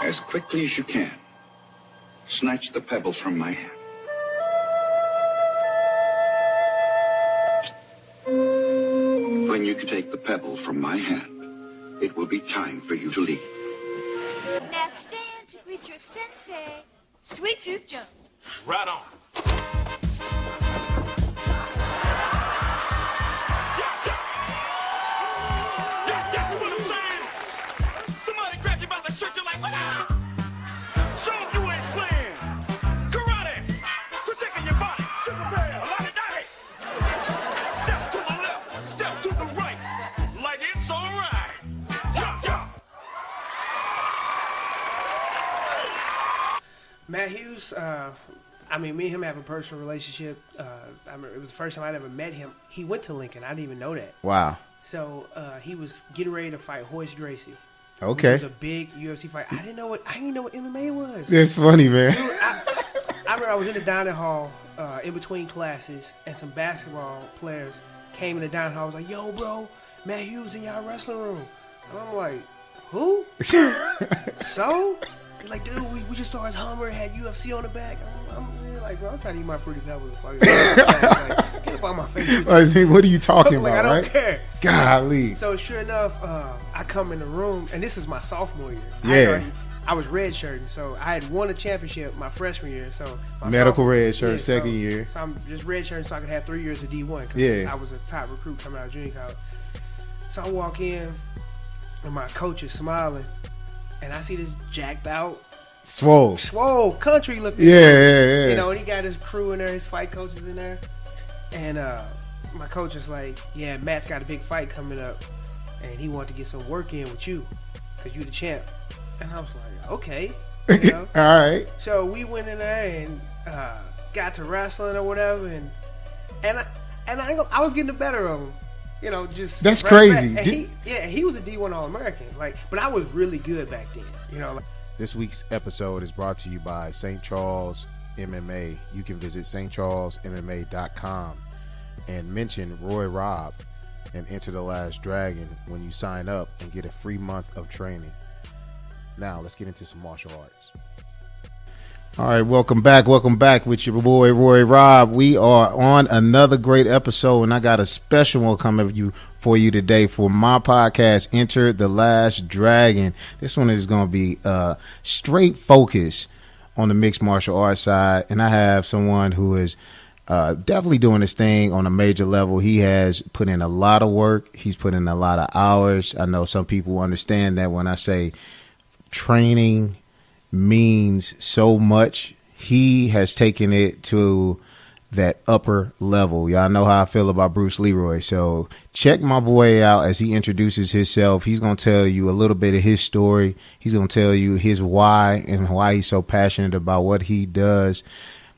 As quickly as you can, snatch the pebbles from my hand. When you take the pebble from my hand, it will be time for you to leave. Now stand to greet your sensei, Sweet Tooth Jones. Right on. That's what I'm saying. Somebody grab you by the shirt, you're like, what up? Show 'em you ain't playing. Karate. Protecting your body. Super bear. A lot of daddy. Step to the left. Step to the right. Like it's all right. Yeah, yeah. Matt Hughes, me and him have a personal relationship. I remember it was the first time I'd ever met him. He went to Lincoln. I didn't even know that. Wow. So he was getting ready to fight Hoist Gracie. Okay. It was a big UFC fight. I didn't know what MMA was. That's funny, man. Dude, I remember I was in the dining hall in between classes, and some basketball players came in the dining hall. I was like, "Yo, bro, Matt Hughes in y'all wrestling room." And I'm like, "Who?" So he's like, "Dude, we just saw his Hummer. It had UFC on the back." I'm like, "Bro, I'm trying to eat my Fruity Pebbles." Like, get up on my face. What are you talking about? I don't right? care. Golly. So sure enough, I come in the room, and this is my sophomore year. Yeah. I was redshirting, so I had won a championship my freshman year. So my medical red shirt, yeah, second year. So I'm just redshirting so I could have 3 years of D1 because Yeah. I was a top recruit coming out of junior college. So I walk in, and my coach is smiling, and I see this jacked out, swole country looking. Yeah. You know, and he got his crew in there, his fight coaches in there, and my coach is like, "Yeah, Matt's got a big fight coming up, and he wanted to get some work in with you, cause you the champ." And I was like, "Okay." You know? All right. So we went in there and got to wrestling or whatever, and I was getting the better of him. You know, just that's right crazy. Back. And he was a D1 All-American. Like, but I was really good back then. You know. This week's episode is brought to you by St. Charles MMA. You can visit stcharlesmma.com and mention RoyRob and enter the Last Dragon when you sign up and get a free month of training. Now, let's get into some martial arts. All right, welcome back with your boy RoyRob. We are on another great episode, and I got a special one coming for you today for my podcast, Enter the Last Dragon. This one is going to be straight focus on the mixed martial arts side, and I have someone who is definitely doing this thing on a major level. He has put in a lot of work. He's put in a lot of hours. I know some people understand that when I say training means so much. He has taken it to that upper level. Y'all know how I feel about Bruce Leroy. So check my boy out as he introduces himself. He's going to tell you a little bit of his story. He's going to tell you his why and why he's so passionate about what he does.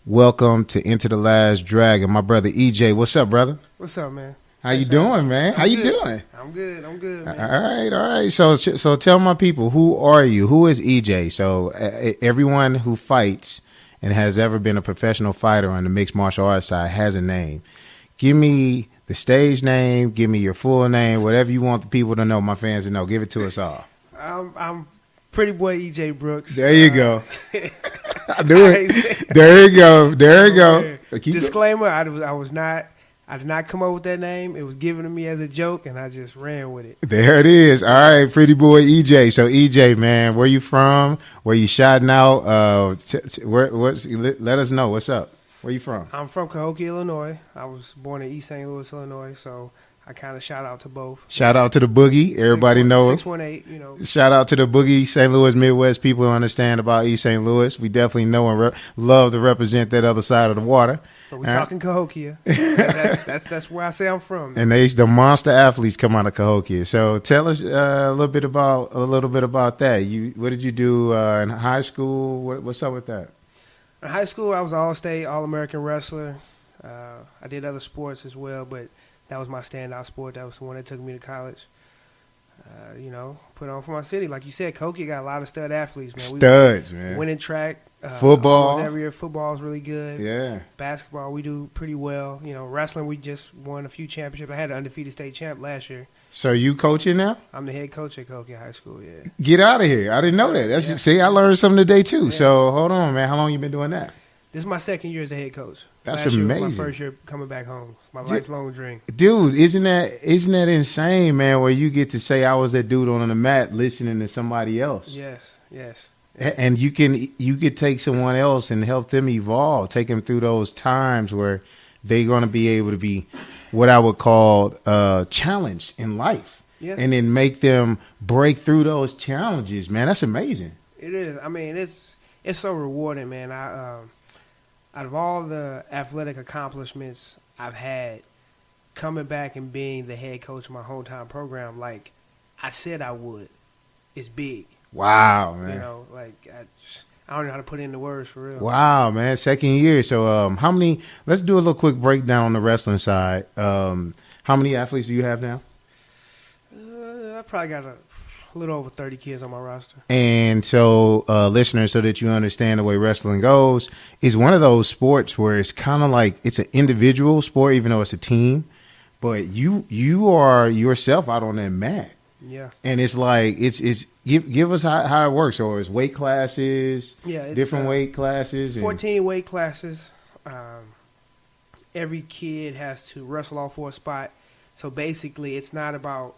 Welcome to Enter the Last Dragon. My brother EJ. What's up, brother? What's up, man? How you doing, man? How you doing? I'm good, man. All right. So tell my people, who are you? Who is EJ? So everyone who fights and has ever been a professional fighter on the mixed martial arts side has a name. Give me the stage name. Give me your full name. Whatever you want the people to know, my fans to know. Give it to us all. I'm Pretty Boy EJ Brooks. There you go. I knew it. There you go. Disclaimer: I did not come up with that name. It was given to me as a joke, and I just ran with it. There it is. All right, Pretty Boy EJ. So EJ, man, where you from? Where you shouting out? Let us know. What's up? Where you from? I'm from Cahokia, Illinois. I was born in East St. Louis, Illinois, so I kind of shout out to both. Shout out to the Boogie. Everybody knows. 618, you know. Shout out to the Boogie. St. Louis, Midwest people who understand about East St. Louis. We definitely know and love to represent that other side of the water. But we're talking Cahokia. that's where I say I'm from. And the monster athletes come out of Cahokia. So tell us a little bit about that. What did you do in high school? What's up with that? In high school, I was an all-state, all-American wrestler. I did other sports as well, but that was my standout sport. That was the one that took me to college. Put on for my city. Like you said, Cahokia got a lot of stud athletes, man. Studs, man. Winning track, Football. Almost every year, football is really good. Yeah. Basketball, we do pretty well. Wrestling, we just won a few championships. I had an undefeated state champ last year. So you coaching now? I'm the head coach at Collegiate High School, yeah. Get out of here. I didn't know that. Yeah. See, I learned something today, too. Yeah. So hold on, man. How long you been doing that? This is my second year as a head coach. That's last amazing. Year was my first year coming back home. It's my lifelong dream. Dude, isn't that insane, man, where you get to say I was that dude on the mat listening to somebody else? Yes, yes. And you could take someone else and help them evolve, take them through those times where they're going to be able to be what I would call challenged in life. Yeah. And then make them break through those challenges, man. That's amazing. It is. I mean, it's so rewarding, man. Out of all the athletic accomplishments I've had, coming back and being the head coach of my hometown program, like I said I would, is big. Wow, man. I don't know how to put it into words for real. Wow, man. Second year. So how many, let's do a little quick breakdown on the wrestling side. How many athletes do you have now? I probably got a little over 30 kids on my roster. And so, listeners, so that you understand the way wrestling goes, is one of those sports where it's kind of like it's an individual sport, even though it's a team. But you are yourself out on that mat. Yeah. And it's like give us how it works. Or it's weight classes, it's different weight classes. 14 weight classes. Every kid has to wrestle off for a spot. So basically, it's not about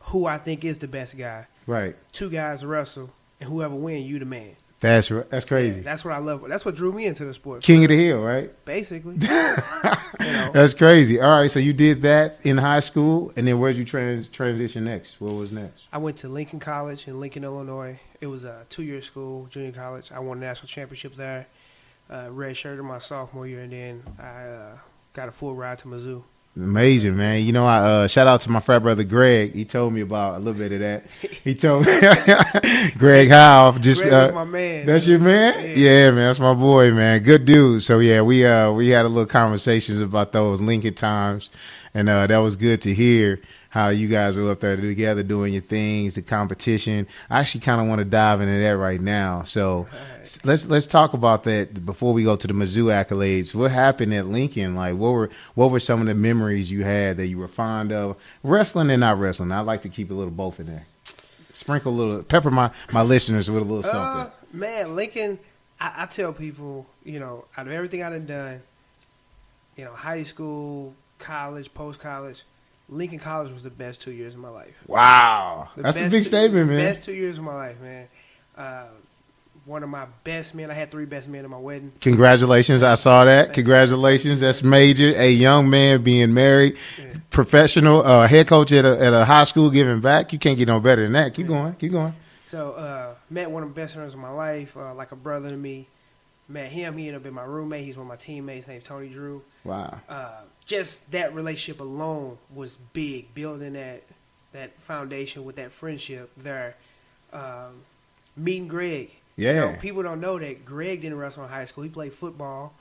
who I think is the best guy. Right. 2 guys wrestle, and whoever wins, you the man. That's crazy. Yeah, that's what I love. That's what drew me into the sport. King of the Hill, right? Basically. That's crazy. All right, so you did that in high school, and then where'd you transition next? What was next? I went to Lincoln College in Lincoln, Illinois. It was a 2-year school, junior college. I won a national championship there. Redshirted my sophomore year, and then I got a full ride to Mizzou. Amazing, man. I shout out to my frat brother Greg. He told me about a little bit of that. He told me Greg Howe. Just Greg my man. That's your man? Yeah, man. That's my boy, man. Good dude. So yeah, we had a little conversations about those Lincoln times, and that was good to hear how you guys were up there together doing your things, the competition. I actually kind of want to dive into that right now. So let's talk about that before we go to the Mizzou accolades. What happened at Lincoln? Like, what were some of the memories you had that you were fond of? Wrestling and not wrestling. I like to keep a little both in there. Sprinkle a little, pepper my listeners with a little something. Man, Lincoln, I tell people, out of everything I done, high school, college, post-college, Lincoln College was the best 2 years of my life. Wow. That's a big statement, man. Best 2 years of my life, man. One of my best men. I had 3 best men at my wedding. Congratulations. I saw that. Congratulations. That's major. A young man being married, professional, head coach at a high school giving back. You can't get no better than that. Keep going. So met one of the best friends of my life, like a brother to me. Met him. He ended up being my roommate. He's one of my teammates. His name's Tony Drew. Wow. Just that relationship alone was big. Building that foundation with that friendship there. Meeting Greg. Yeah. People don't know that Greg didn't wrestle in high school. He played football,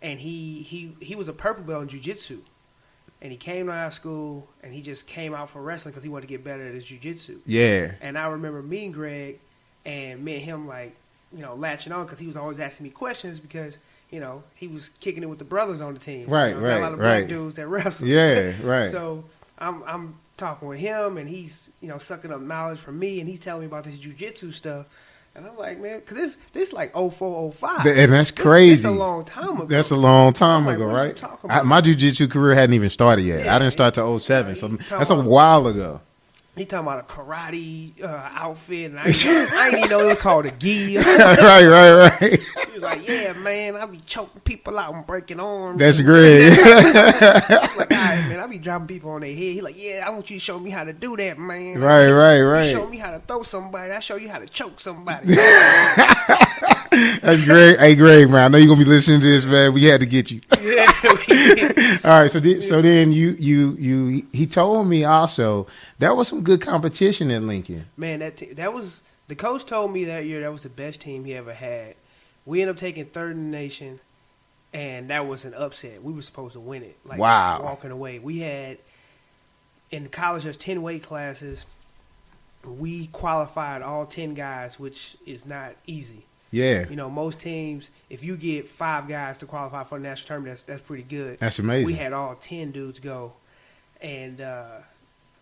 and he was a purple belt in jiu-jitsu. And he came to our school, and he just came out for wrestling because he wanted to get better at his jiu-jitsu. Yeah. And I remember meeting Greg, and me and him latching on because he was always asking me questions because he was kicking it with the brothers on the team. Right, There's a lot of black dudes that wrestle. Yeah, right. So I'm talking with him, and he's sucking up knowledge from me, and he's telling me about this jiu-jitsu stuff. And I'm like, man, because this like 04, 05. And that's crazy. That's a long time ago. That's a long time ago, what right? are you talking about? My jiu-jitsu career hadn't even started yet. Yeah, I didn't start till 07, so that's a about, while ago. He talking about a karate outfit, and I didn't even know it was called a gi. Right. He was like, yeah, man, I be choking people out and breaking arms. That's great. I was like, all right, man, I be dropping people on their head. He like, yeah, I want you to show me how to do that, man. Right. You show me how to throw somebody. I show you how to choke somebody. That's great. Hey, Greg, man, I know you're going to be listening to this, man. We had to get you. All right, so then he told me also that was some good competition at Lincoln. Man, that was the coach told me that year that was the best team he ever had. We ended up taking 3rd in the nation, and that was an upset. We were supposed to win it. Wow. Walking away. We had in college there's 10 weight classes. We qualified all 10 guys, which is not easy. Yeah. You know, most teams, if you get 5 guys to qualify for the national tournament, that's pretty good. That's amazing. We had all 10 dudes go. And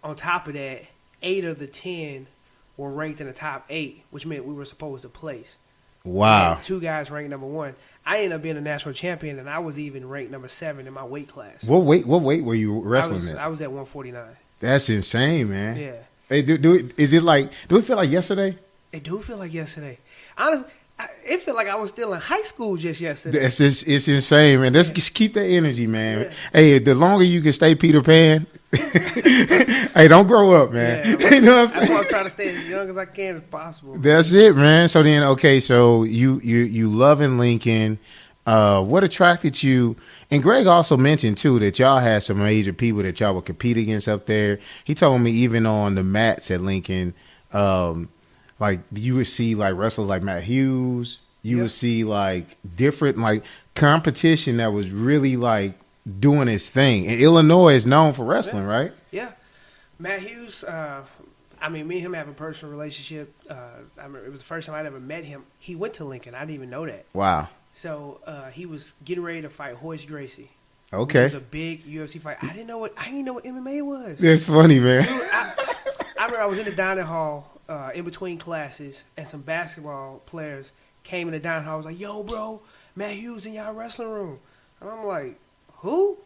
on top of that, 8 of the 10 were ranked in the top 8, which meant we were supposed to place. Wow. 2 guys ranked number 1. I ended up being a national champion, and I was even ranked number 7 in my weight class. What weight were you wrestling at? I was at 149. That's insane, man. Yeah. Hey, do it feel like yesterday? It do feel like yesterday. Honestly, it felt like I was still in high school just yesterday. It's insane, man. Let's just keep that energy, man. Yeah. Hey, the longer you can stay Peter Pan, hey, don't grow up, man. Yeah, you know what I'm saying? that's why I'm trying to stay as young as I can as possible. That's it, man. So then, okay, so you loving Lincoln. What attracted you? And Greg also mentioned too that y'all had some major people that y'all would compete against up there. He told me even on the mats at Lincoln, like you would see like wrestlers like Matt Hughes. You would see like different like competition that was really like doing its thing. And Illinois is known for wrestling, right? Yeah. Matt Hughes, I mean, me and him have a personal relationship. I remember it was the first time I'd ever met him. He went to Lincoln. I didn't even know that. Wow. So he was getting ready to fight Hoist Gracie. Okay. Which was a big UFC fight. I didn't know what MMA was. That's funny, man. Dude, I remember I was in the dining hall in between classes, and some basketball players came in the dining hall. I was like, "Yo, bro, Matt Hughes in y'all wrestling room," and I'm like, "Who?"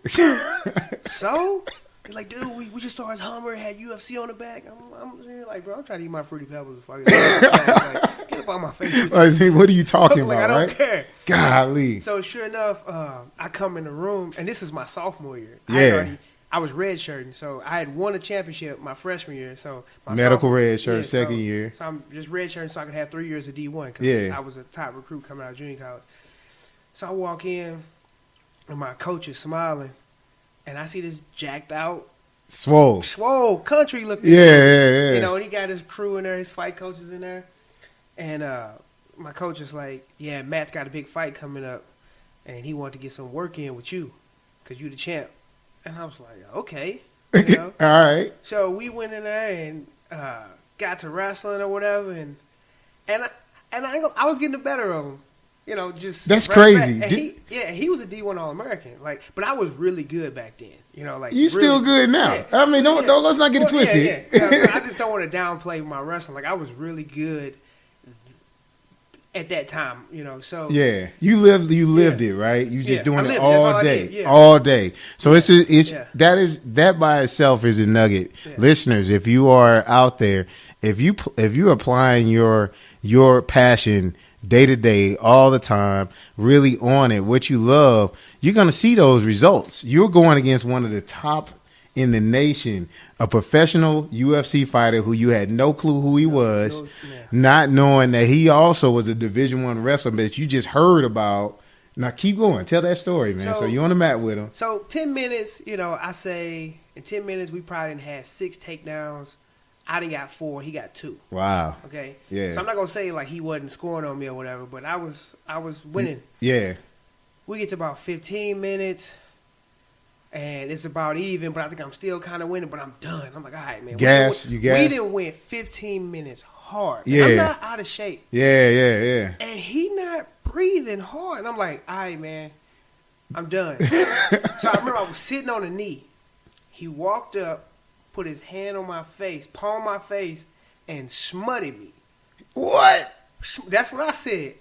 So he's like, "Dude, we just saw his Hummer. It had UFC on the back." I'm like, "Bro, I'm trying to eat my Fruity Pebbles before I get get up on my face." Like, what are you talking about? I don't right? care. Golly. So sure enough, I come in the room, and this is my sophomore year. Yeah. I was redshirting, so I had won a championship my freshman year. So my Medical redshirt, second so, year. So I'm just redshirting so I could have 3 years of D1 because I was a top recruit coming out of junior college. So I walk in, and my coach is smiling, and I see this jacked out, swole country looking. Yeah. You know, and he got his crew in there, his fight coaches in there, and my coach is like, "Yeah, Matt's got a big fight coming up, and he wanted to get some work in with you, because you the champ." And I was like, "Okay." You know? All right. So we went in there and got to wrestling or whatever, and I was getting the better of him. You know, just that's right crazy. And he was a D1 All-American. Like, but I was really good back then. You know, like You really, still good now. Yeah. I mean, don't let's not get it twisted. Yeah. So I just don't want to downplay my wrestling. Like, I was really good at that time, you know. So yeah, you lived it, right? You just doing it all day, all day. So that by itself is a nugget. Yeah. Listeners, if you are out there, if you're applying your passion day to day, all the time, really on it, what you love, you're gonna see those results. You're going against one of the top in the nation, a professional UFC fighter who you had no clue who he was, not knowing that he also was a Division I wrestler that you just heard about. Now keep going. Tell that story, man. So you're on the mat with him. So 10 minutes, you know, I say in 10 minutes we probably had 6 takedowns. I done got 4, he got 2. Wow. Okay. Yeah. So I'm not gonna say like he wasn't scoring on me or whatever, but I was winning. Yeah. We get to about 15 minutes. And it's about even, but I think I'm still kind of winning, but I'm done. I'm like, all right, man. We didn't win 15 minutes hard. Yeah. I'm not out of shape. Yeah. And he not breathing hard. And I'm like, all right, man, I'm done. So I remember I was sitting on a knee. He walked up, put his hand on my face, palm my face, and smutted me. What? That's what I said.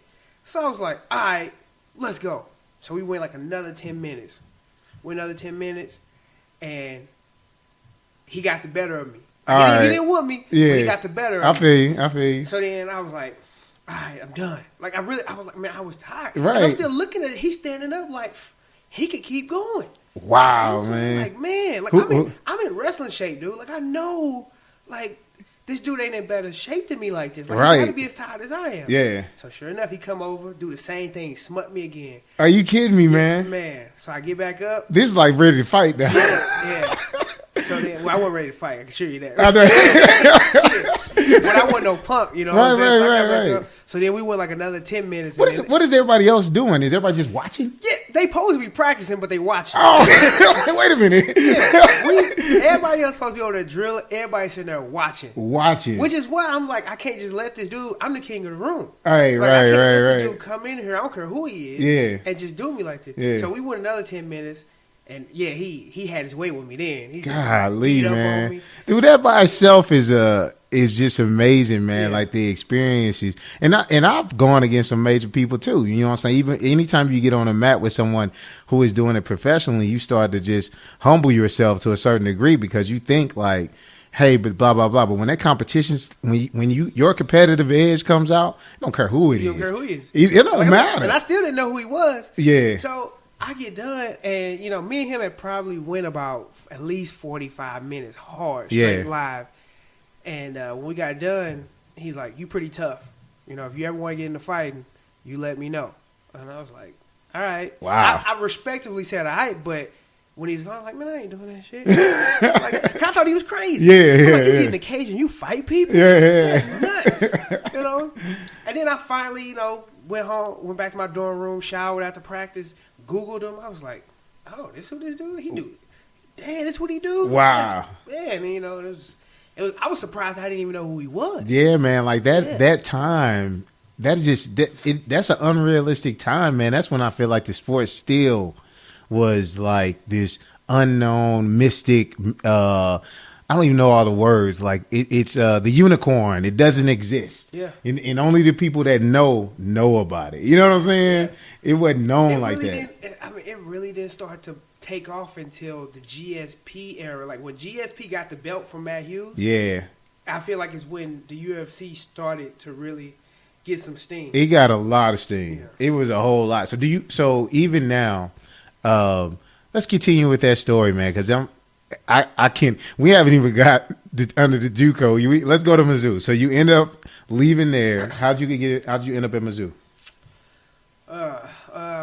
So I was like, all right, let's go. So we went like another 10 minutes. Another 10 minutes, and he got the better of me. He didn't want me, but he got the better of me. I feel you. So then I was like, all right, I'm done. Like, I was like, man, I was tired. Right. And I'm still looking at it. He's standing up like, he could keep going. Wow, man. Like, man, like, I'm in wrestling shape, dude. Like, I know, like, this dude ain't in better shape than me like this. Like, he got to be as tired as I am. Yeah. So sure enough, he come over, do the same thing, smut me again. Are you kidding me, man? Man. So I get back up. This is like ready to fight now. Yeah. So then, I wasn't ready to fight. I can assure you that. I know. But I wasn't no punk, you know. Right, what I'm saying? So I got right. back up. So then we went like another 10 minutes. What and is then- what is everybody else doing? Is everybody just watching? Yeah, they supposed to be practicing, but they watching. Oh, wait a minute. Everybody else supposed to be over there drilling. Everybody sitting there watching. Watching. Which is why I'm like, I can't just let this dude. I'm the king of the room. Right, Like, I can't let this right. dude come in here. I don't care who he is. Yeah. And just do me like this. Yeah. So we went another 10 minutes, and yeah, he had his way with me then. He just Golly, beat up on man. me. Dude, that by itself is just amazing, man. Yeah. Like the experiences. And I've gone against some major people too. You know what I'm saying? Even anytime you get on a mat with someone who is doing it professionally, you start to just humble yourself to a certain degree because you think like, hey, but blah blah blah. But when that competition's when your competitive edge comes out, you don't care who it is. You don't care who he is. It don't Like I said, matter. And I still didn't know who he was. Yeah. So I get done, and you know, me and him had probably went about at least 45 minutes hard, straight Yeah. live. And when we got done, he's like, "You pretty tough. You know, if you ever want to get into fighting, you let me know." And I was like, "All right." Wow. I respectively said, "All right," but when he was gone, I'm like, "Man, I ain't doing that shit." Like, I thought he was crazy. Yeah, I'm like, yeah, you get yeah. an occasion, you fight people. Yeah. That's nuts. You know. And then I finally, you know, went home, went back to my dorm room, showered after practice, Googled him. I was like, "Oh, this who this dude? He do? Damn, this what he do?" Wow. Yeah, and you know, it was. I was surprised I didn't even know who he was. Yeah, man, like that Yeah. that time, that's an unrealistic time, man. That's when I feel like the sport still was like this unknown mystic. I don't even know all the words. Like it's the unicorn. It doesn't exist. Yeah. And only the people that know about it. You know what I'm saying? It wasn't known like that. It really didn't start to take off until the GSP era. Like when GSP got the belt from Matt Hughes, Yeah. I feel like it's when the UFC started to really get some steam. It got a lot of steam. Yeah. It was a whole lot. So even now, let's continue with that story, man, because I can't. We haven't even got under the JUCO. Let's go to Mizzou. So you end up leaving there. How'd you end up at Mizzou?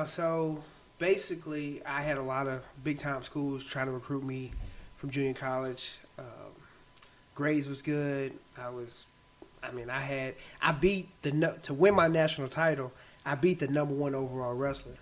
So basically, I had a lot of big time schools trying to recruit me from junior college. Grades was good. To win my national title, I beat the #1 overall wrestler.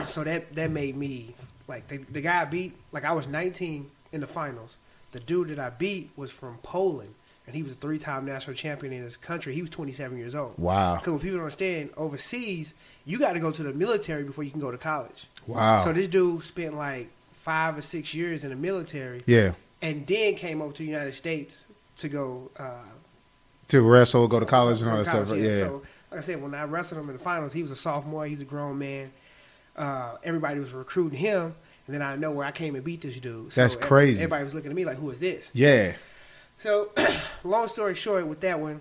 So that made me, like, the guy I beat, like, I was 19 in the finals. The dude that I beat was from Poland, and he was a 3-time national champion in his country. He was 27 years old. Wow. Because what people don't understand, overseas, you got to go to the military before you can go to college. Wow. So this dude spent like 5 or 6 years in the military, Yeah. and then came over to the United States to go To wrestle, go to college and all go that to college, stuff. yeah. Yeah. So like I said, when I wrestled him in the finals, he was a sophomore. He was a grown man. Everybody was recruiting him, and then I know where I came and beat this dude. So That's crazy. Everybody was looking at me like, "Who is this?" Yeah. So, long story short, with that one,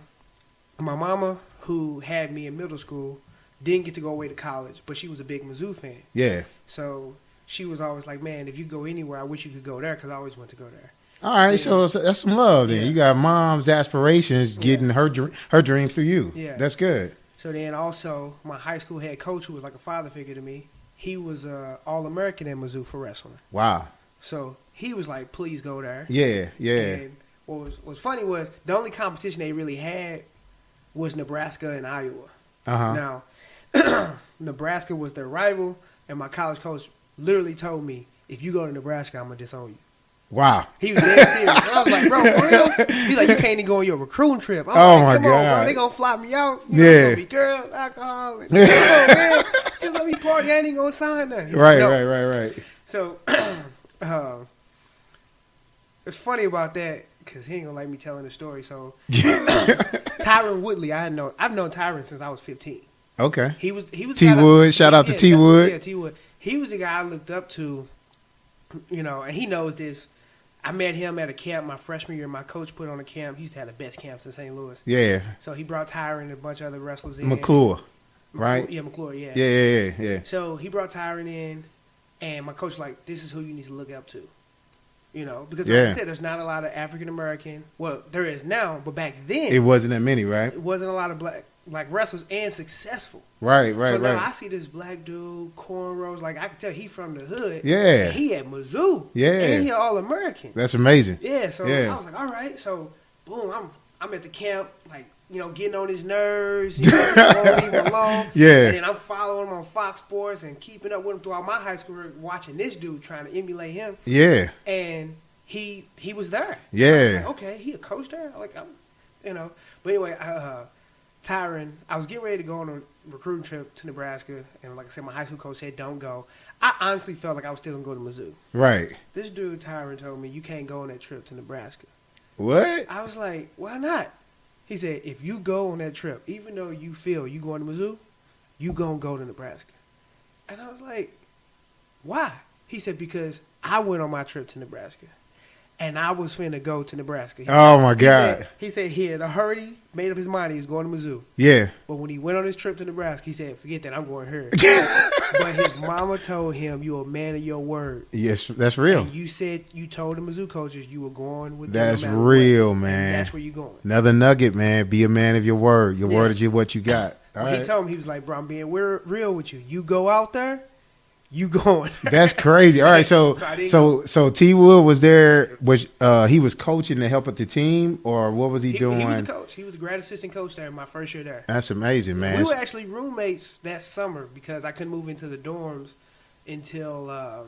my mama, who had me in middle school, didn't get to go away to college, but she was a big Mizzou fan. Yeah. So she was always like, "Man, if you go anywhere, I wish you could go there," because I always want to go there. All right, Yeah. so that's some love then. Yeah. You got mom's aspirations getting her dreams through you. Yeah. That's good. So then also, my high school head coach, who was like a father figure to me, he was All-American at Mizzou for wrestling. Wow. So he was like, "Please go there." Yeah, yeah. And what was funny was the only competition they really had was Nebraska and Iowa. Uh-huh. Now, Nebraska was their rival, and my college coach literally told me, "If you go to Nebraska, I'm gonna disown you." Wow. He was dead serious. And I was like, "Bro, for real?" He's like, "You can't even go on your recruiting trip." I'm Oh, like, my "Come on, God. bro. They gonna fly me out. You know, Yeah. it's gonna be girls, alcohol. And, come on, man. Just let me party. I ain't even gonna sign nothing." He's Right, like, "No." right. So, it's funny about that because he ain't gonna like me telling the story. So, Tyron Woodley, I've known Tyron since I was 15. Okay. He was T. the guy Wood, shout out to T. Wood. Yeah, T. Wood. He was the guy I looked up to, you know, and he knows this. I met him at a camp my freshman year. My coach put on a camp. He used to have the best camps in St. Louis. Yeah. So he brought Tyron and a bunch of other wrestlers in. McClure, right? Yeah, McClure, yeah. Yeah. So he brought Tyron in, and my coach was like, "This is who you need to look up to." You know, because like Yeah. I said, there's not a lot of African American. Well, there is now, but back then It wasn't that many, right? it wasn't a lot of black wrestlers and successful. Right. So now I see this black dude, cornrows, like I can tell he from the hood. Yeah. And he at Mizzou. Yeah. And he All-American. That's amazing. Yeah, so Yeah. I was like, all right. So, boom, I'm at the camp, like, getting on his nerves, won't leave him alone. Yeah. And then I'm following him on Fox Sports and keeping up with him throughout my high school career, watching this dude trying to emulate him. Yeah. And he was there. Yeah. I was like, okay, he a coach there? Like, But anyway, Tyron, I was getting ready to go on a recruiting trip to Nebraska, and like I said, my high school coach said don't go. I honestly felt like I was still going to go to Mizzou. Right. This dude, Tyron, told me, you can't go on that trip to Nebraska. What? I was like, why not? He said, if you go on that trip, even though you feel you going to Mizzou, you going to go to Nebraska. And I was like, why? He said, because I went on my trip to Nebraska, and I was finna go to Nebraska. My God. He said he had already made up his mind he was going to Mizzou. Yeah. But when he went on his trip to Nebraska, he said, forget that, I'm going here. But his mama told him, you're a man of your word. Yes, that's real. And you said you told the Mizzou coaches you were going with That's them no matter real, what. man. And that's where you're going. Another nugget, man. Be a man of your word. Your word is what you got. All Well, right. he told me, he was like, bro, I'm being real with you. You go out there, you going. That's crazy. All right, so T Wood was there. Was he was coaching to help with the team, or what was he doing? He was a coach. He was a grad assistant coach there my first year there. That's amazing, man. We were actually roommates that summer because I couldn't move into the dorms until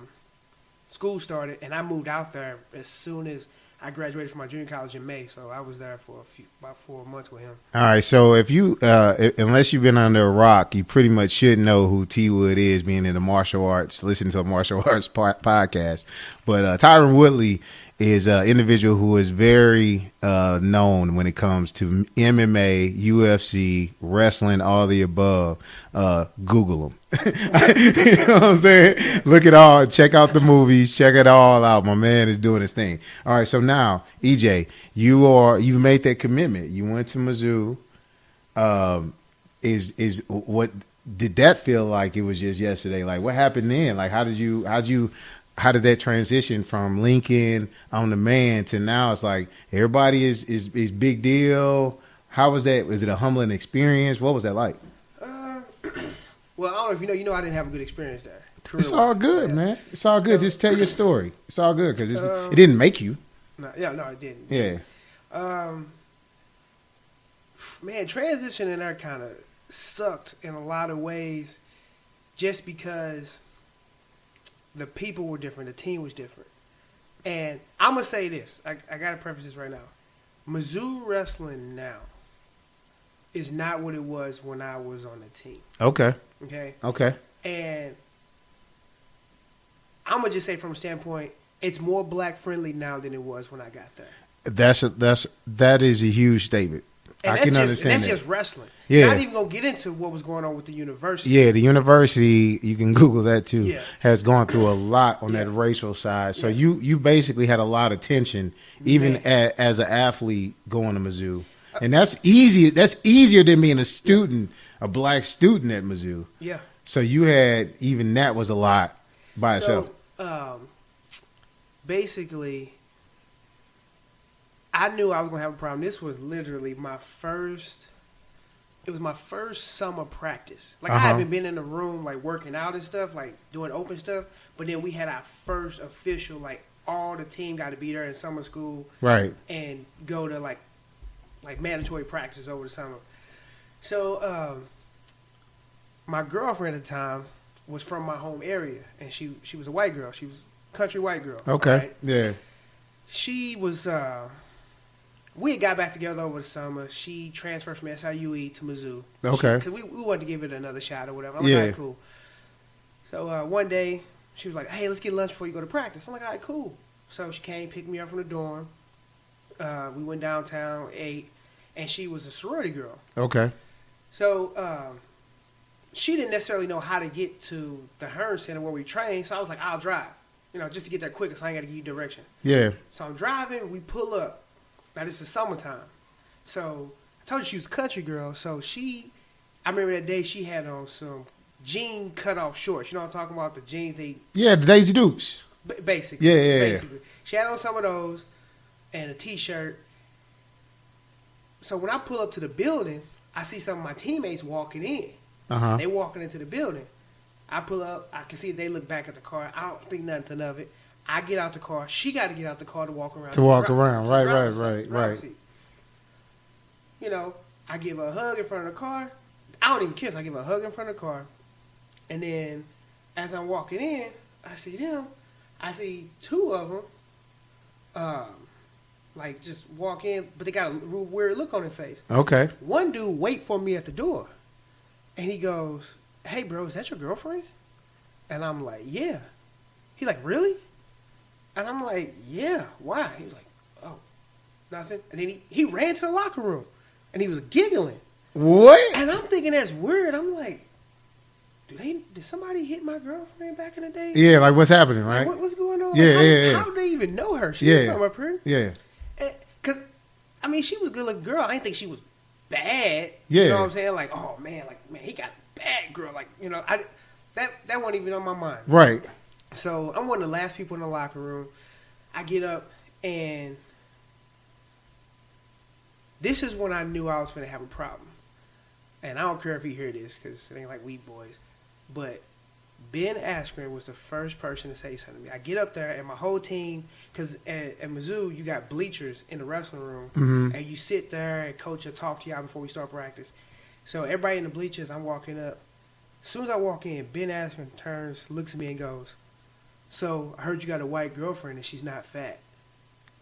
school started, and I moved out there as soon as I graduated from my junior college in May. So I was there for about 4 months with him. All right, so if you, unless you've been under a rock, you pretty much should know who T Wood is, being in the martial arts, listening to a martial arts podcast. But Tyron Woodley is an individual who is very known when it comes to MMA, UFC, wrestling, all the above. Google him. You know what I'm saying? Look at all, check out the movies, check it all out. My man is doing his thing. All right, so now, EJ, you've made that commitment. You went to Mizzou. What did that feel like? It was just yesterday. Like, what happened then? Like, how did that transition from Lincoln on the man to now? It's like everybody is big deal. How was that? Was it a humbling experience? What was that like? Well, I don't know if you know I didn't have a good experience there. It's all good, man. It's all good. Just tell your story. It's all good because it didn't make you. No, it didn't. Yeah. Man, transitioning there kind of sucked in a lot of ways just because the people were different. The team was different. And I'm going to say this. I got to preface this right now. Mizzou wrestling now is not what it was when I was on the team. Okay. Okay? And I'm going to just say from a standpoint, it's more black friendly now than it was when I got there. That is a huge statement. And I can understand that's that. just wrestling. Yeah. Not even going to get into what was going on with the university. Yeah, the university, you can Google that too, Yeah. has gone through a lot on that racial side. So you basically had a lot of tension, even as an athlete going to Mizzou. And that's easy. That's easier than being a student, a black student at Mizzou. Yeah. So you had, even that was a lot by itself. So, basically, I knew I was going to have a problem. This was literally my first summer practice. Like, I haven't been in the room, like, working out and stuff, like, doing open stuff. But then we had our first official, like, all the team got to be there in summer school. Right. And go to, like mandatory practice over the summer. So, my girlfriend at the time was from my home area, and she was a white girl. She was a country white girl. Okay. Right? Yeah. She was, we had got back together over the summer. She transferred from SIUE to Mizzou. Okay. Because we wanted to give it another shot or whatever. I'm like, all right, cool. So one day, she was like, hey, let's get lunch before you go to practice. I'm like, all right, cool. So she came, picked me up from the dorm. We went downtown, ate, and she was a sorority girl. Okay. So she didn't necessarily know how to get to the Hearn Center where we trained, so I was like, I'll drive, just to get there quicker so I ain't got to give you direction. Yeah. So I'm driving, we pull up. Now, this is summertime. So I told you she was a country girl, so I remember that day she had on some jean cut-off shorts. You know what I'm talking about? The jeans, the Daisy Dukes. Basically. Yeah. Basically. She had on some of those and a T-shirt. So when I pull up to the building, I see some of my teammates walking in. They walking into the building. I pull up. I can see they look back at the car. I don't think nothing of it. I get out the car. She got to get out the car to walk around. Right. you know, I give her a hug in front of the car. I don't even kiss. I give her a hug in front of the car. And then as I'm walking in, I see them. I see two of them, like just walk in, but they got a real weird look on their face. Okay. One dude wait for me at the door. And he goes, "Hey, bro, is that your girlfriend?" And I'm like, "Yeah." He's like, "Really?" And I'm like, "Yeah, why?" He was like, "Oh, nothing." And then he ran to the locker room, and he was giggling. What? And I'm thinking that's weird. I'm like, did somebody hit my girlfriend back in the day? Yeah, like what's happening, right? Like, what's going on? Yeah, Like, yeah. How do they even know her? She's from up here. Yeah. Because, I mean, she was a good-looking girl. I didn't think she was bad. Yeah. You know what I'm saying? Like, oh, man, he got a bad girl. Like, you know, that wasn't even on my mind. Right. So I'm one of the last people in the locker room. I get up, and this is when I knew I was going to have a problem. And I don't care if you hear this because it ain't like we boys. But Ben Askren was the first person to say something to me. I get up there, and my whole team, because at Mizzou, you got bleachers in the wrestling room. Mm-hmm. And you sit there, and coach will talk to y'all before we start practice. So everybody in the bleachers, I'm walking up. As soon as I walk in, Ben Askren turns, looks at me, and goes, "So I heard you got a white girlfriend, and she's not fat."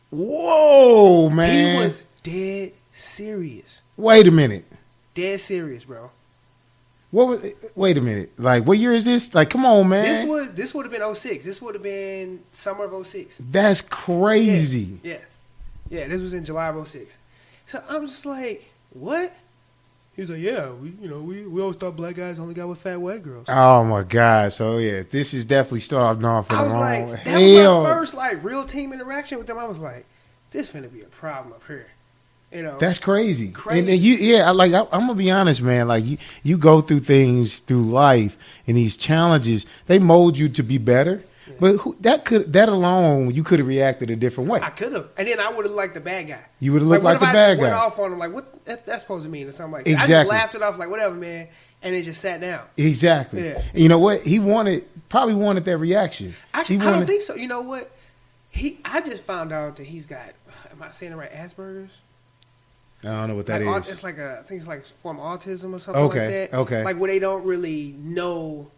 Whoa, man. He was dead serious. Wait a minute. Dead serious, bro. Wait a minute. Like, what year is this? Like, come on, man. This would have been 06. This would have been summer of 06. That's crazy. Yeah. This was in July of 06. So I'm just like, what? He was like, yeah, we always thought black guys only got with fat white girls. Oh my God. So yeah, this is definitely starting off in I the was wrong. like, that Hell. was my first like real team interaction with them. I was like, this finna be a problem up here. You know, That's crazy. Crazy. And I'm gonna be honest, man. Like you go through things through life, and these challenges they mold you to be better. Yeah. But that alone, you could have reacted a different way. I could have, and then I would have liked the bad guy. You would have looked like the what if I bad just guy. went off on him like, what that's supposed to mean or something like that. Exactly. I just laughed it off like, whatever, man, and then just sat down. Exactly. Yeah. You know what? He probably wanted that reaction. I don't think so. You know what? I just found out that he's got. Am I saying it right? Asperger's. I don't know what that is. It's like I think it's like a form of autism or something like that. Okay. Like where they don't really know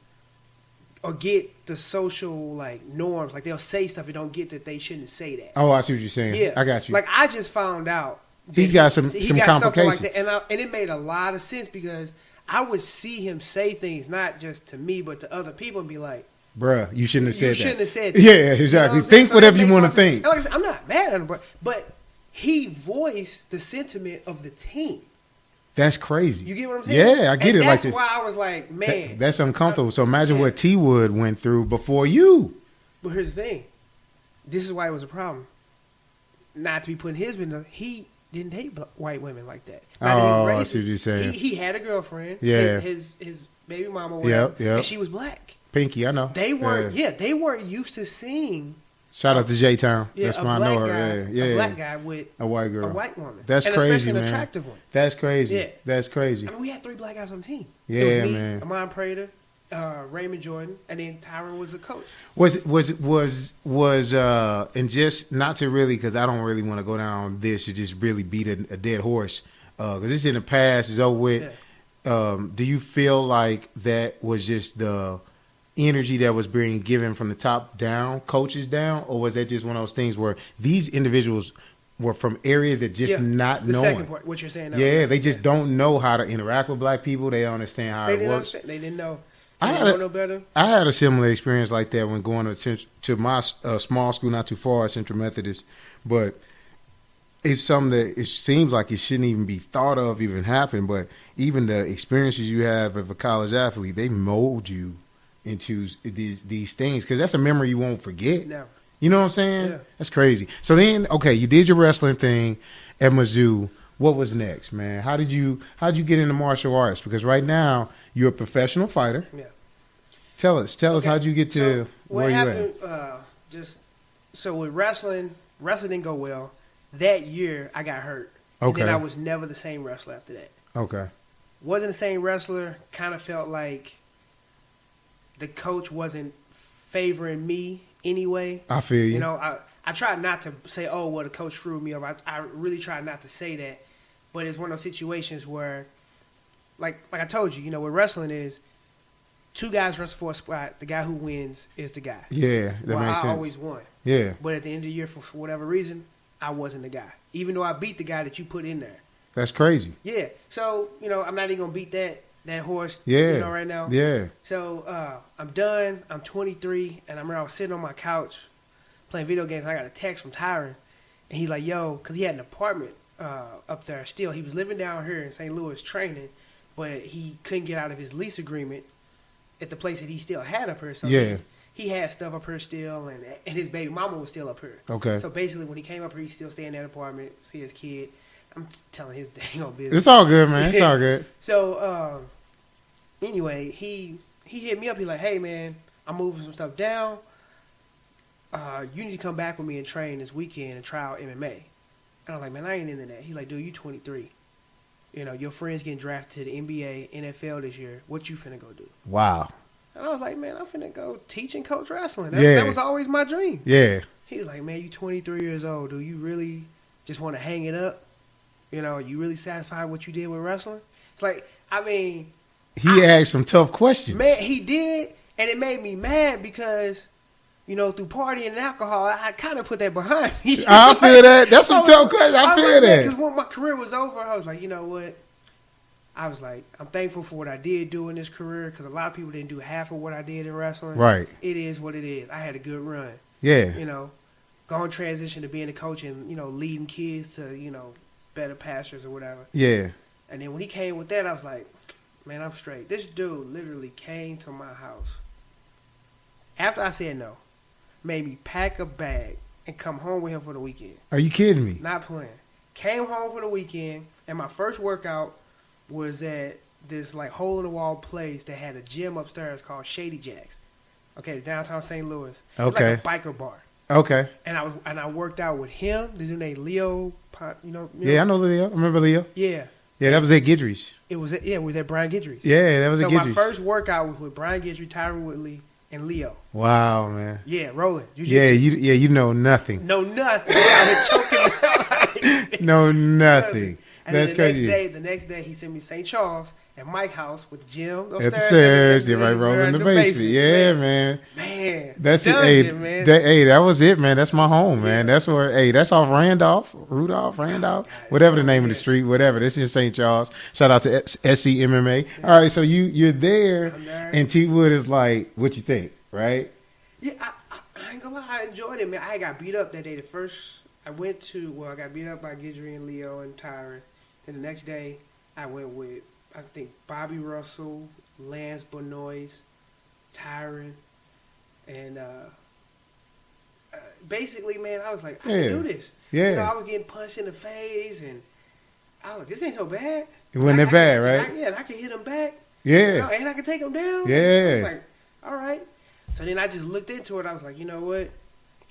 or get the social like norms. Like they'll say stuff and don't get that they shouldn't say that. Oh, I see what you're saying. Yeah, I got you. Like I just found out He's got some something complications. like that, and it made a lot of sense because I would see him say things not just to me but to other people and be like, "Bruh, you shouldn't have said that." You shouldn't have said that. Yeah, exactly. You know Think whatever you want to think. And like I said, I'm not mad at him, but he voiced the sentiment of the team. That's crazy. You get what I'm saying? Yeah, I get and it. That's like why I was like, man. that's uncomfortable. So imagine what T Wood went through before you. But here's the thing. This is why it was a problem. Not to be putting his business. He didn't date white women like that. I see what you're saying. He had a girlfriend. Yeah. His baby mama, whatever, Yep. and she was black. Pinky, I know. They weren't used to seeing. Shout out to J-Town. Yeah, That's why I know her. A black guy with a white girl. A white woman. That's and crazy, especially man. an attractive one. That's crazy. Yeah. That's crazy. I mean, we had 3 black guys on the team. Yeah, it was me, man. Amon Prater, Raymond Jordan, and then Tyron was the coach. And just not to really, because I don't really want to go down this to just really beat a dead horse, because it's in the past, it's over with. Yeah. Do you feel like that was just the energy that was being given from the top down, coaches down, or was that just one of those things where these individuals were from areas that just not the knowing? Second part, what you're saying now. Yeah, they just don't know how to interact with black people. They don't understand how it works. They didn't know. I had a similar experience like that when going to my small school, not too far, Central Methodist, but it's something that it seems like it shouldn't even be thought of even happen. But even the experiences you have of a college athlete, they mold you into these things because that's a memory you won't forget. No. You know what I'm saying? Yeah. That's crazy. So then, okay, you did your wrestling thing at Mizzou. What was next, man? How'd you get into martial arts? Because right now you're a professional fighter. Yeah. Tell us how'd you get to where you happened, at? With wrestling didn't go well. That year I got hurt. Okay. And then I was never the same wrestler after that. Okay. Wasn't the same wrestler. Kind of felt like the coach wasn't favoring me anyway. I feel you. I tried not to say, oh, well, the coach screwed me over. I really tried not to say that. But it's one of those situations where, like I told you, what wrestling is, two guys wrestle for a spot. The guy who wins is the guy. Yeah, that makes sense. I always won. Yeah. But at the end of the year, for whatever reason, I wasn't the guy. Even though I beat the guy that you put in there. That's crazy. Yeah. So, I'm not even going to beat that horse, right now. Yeah. So, I'm done. I'm 23, and I remember I was sitting on my couch playing video games, and I got a text from Tyron, and he's like, yo, because he had an apartment up there still. He was living down here in St. Louis training, but he couldn't get out of his lease agreement at the place that he still had up here. So he had stuff up here still, and his baby mama was still up here. Okay. So basically, when he came up here, he still stayed in that apartment, see his kid. I'm just telling his dang old business. It's all good, man. It's all good. So anyway, he hit me up. He's like, hey, man, I'm moving some stuff down. You need to come back with me and train this weekend and try out MMA. And I was like, man, I ain't into that. He's like, dude, you 23. Your friend's getting drafted to the NBA, NFL this year. What you finna go do? Wow. And I was like, man, I'm finna go teach and coach wrestling. That was always my dream. Yeah. He's like, man, you 23 years old. Do you really just want to hang it up? You really satisfied with what you did with wrestling? It's like, he asked some tough questions. Man, he did, and it made me mad because, through partying and alcohol, I kind of put that behind me. I feel that. That's some tough questions. I feel that. Because when my career was over, I was like, you know what? I was like, I'm thankful for what I did do in this career because a lot of people didn't do half of what I did in wrestling. Right. It is what it is. I had a good run. Yeah. Going transition to being a coach and, leading kids to, better pastures or whatever. Yeah. And then when he came with that, I was like, man, I'm straight. This dude literally came to my house. After I said no, made me pack a bag and come home with him for the weekend. Are you kidding me? Not playing. Came home for the weekend, and my first workout was at this hole-in-the-wall place that had a gym upstairs called Shady Jacks. Okay, it's downtown St. Louis. Okay. It's like a biker bar. Okay. And I worked out with him. This dude named Leo. Yeah, I know Leo. I remember Leo. Yeah. Yeah, that was at Guidry's. It was at Brian Guidry's. Yeah, that was at Guidry's. So my first workout was with Brian Guidry, Tyron Woodley, and Leo. Wow, man. Yeah, rolling. Yeah, you know nothing. Know nothing. I was choking. Know nothing. And that's crazy. The next day, he sent me St. Charles at Mike House with the gym upstairs. At the stairs, right, rolling in the basement. Yeah, man. Man, that's dungeon, it. Man. That was it, man. That's my home, man. That's where. That's off Randolph, whatever the name of the street, whatever. This is St. Charles. Shout out to SC MMA. All right, so you're there, and T Wood is like, what you think, right? Yeah, I ain't gonna lie, I enjoyed it, man. I got beat up that day. I got beat up by Guidry and Leo and Tyron. Then the next day, I went with, I think, Bobby Russell, Lance Benoist, Tyron, and basically, man, I was like, I can do this. Yeah. I was getting punched in the face, and I was like, this ain't so bad. It wasn't that bad, right? And I can hit him back. Yeah. And I can take him down. Yeah. I was like, all right. So then I just looked into it. I was like, you know what?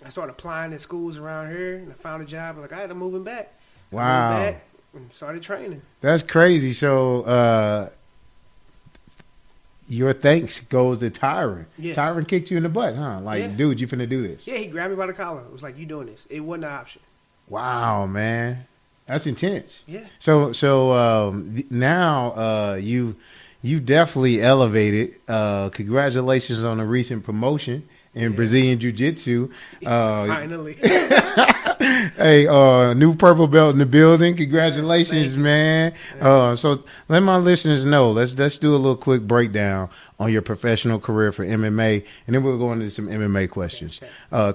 I started applying in schools around here, and I found a job. I was like, all right, I'm moving back. Wow. Moved back and started training. That's crazy. So your thanks goes to Tyron. Yeah. Tyron kicked you in the butt, huh? Dude, you finna do this. Yeah, he grabbed me by the collar. It was like, you doing this. It wasn't an option. Wow, man. That's intense. Yeah. So now you definitely elevated. Congratulations on a recent promotion in Brazilian Jiu-Jitsu. Finally. Hey, new purple belt in the building. Congratulations, man. So let my listeners know. Let's do a little quick breakdown on your professional career for MMA, and then we'll go into some MMA questions.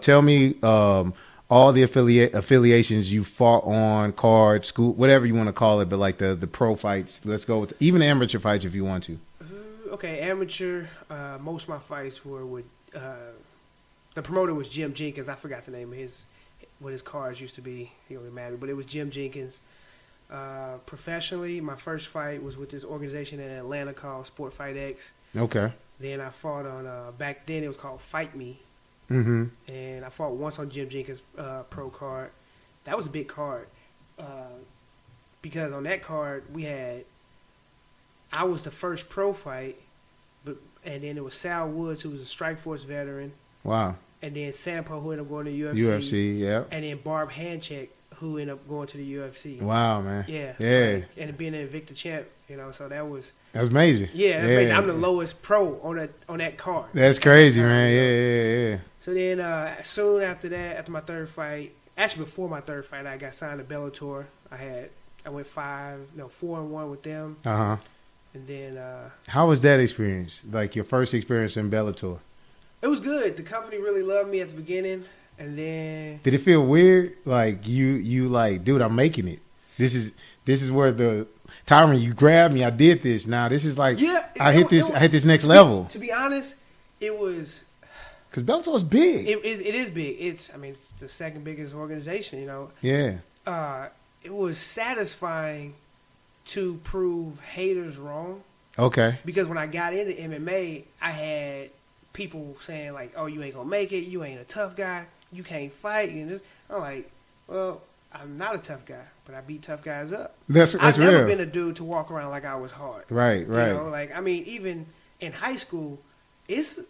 Tell me all the affiliations you fought on, card, school, whatever you want to call it, but like the pro fights. Let's go with even amateur fights if you want to. Okay, amateur. Most of my fights were with the promoter was Jim Jenkins. I forgot the name of what his cards used to be. He don't get mad at me, but it was Jim Jenkins. Professionally, my first fight was with this organization in Atlanta called Sport Fight X. Okay. Then I fought on back then it was called Fight Me. Mm-hmm. And I fought once on Jim Jenkins' pro card. That was a big card because on that card I was the first pro fight, and then it was Sal Woods, who was a Strikeforce veteran. Wow. And then Sampo, who ended up going to UFC. UFC, yeah. And then Barb Handcheck, who ended up going to the UFC. Wow, man. Yeah. Yeah. Like, and being an Invicta champ, you know, so that was major. Yeah, that's major. I'm the lowest pro on that card. That's crazy, man. Yeah. So then soon after that, after my third fight, actually before my third fight, I got signed to Bellator. I went 4-1 with them. Uh-huh. And then how was that experience? Like your first experience in Bellator? It was good. The company really loved me at the beginning, and then did it feel weird? Like you like, dude, I'm making it. This is where the Tyron, you grabbed me. I did this. Now this is like, I hit this next level. To be honest, it was because Bellator is big. It is big. It's the second biggest organization. You know. Yeah. It was satisfying to prove haters wrong. Okay. Because when I got into MMA, I had people saying like, "Oh, you ain't gonna make it. You ain't a tough guy. You can't fight." And I'm like, "Well, I'm not a tough guy, but I beat tough guys up." That's I've real. never been a dude to walk around like I was hard. Right. You know, like even in high school, some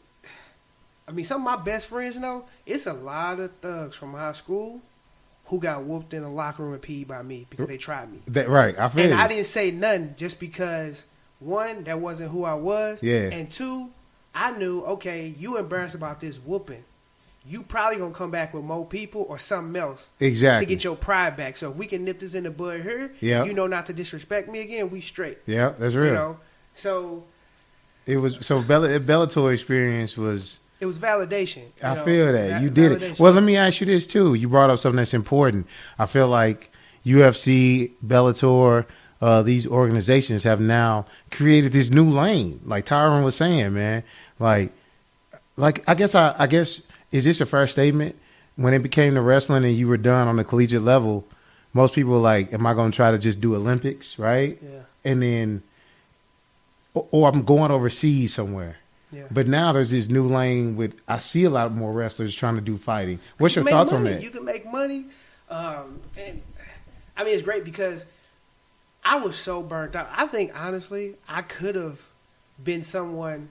of my best friends know it's a lot of thugs from high school who got whooped in the locker room and peed by me because they tried me. Right, I feel. And I didn't say nothing just because one, that wasn't who I was. Yeah. And two, I knew, okay, you embarrassed about this whooping. You probably gonna come back with more people or something else. Exactly. To get your pride back. So if we can nip this in the bud here, you know not to disrespect me again, we straight. Yeah, that's real. You know? So it was Bellator experience was. It was validation. I feel that. You did it. Well, let me ask you this, too. You brought up something that's important. I feel like UFC, Bellator, these organizations have now created this new lane. Like Tyron was saying, man. Like I guess, is this a fair statement? When it became the wrestling and you were done on the collegiate level, most people were like, am I going to try to just do Olympics, right? Yeah. And then, or I'm going overseas somewhere. Yeah. But now there's this new lane I see a lot more wrestlers trying to do fighting. What's your thoughts on that? You can make money. And it's great because I was so burnt out. I think, honestly, I could have been someone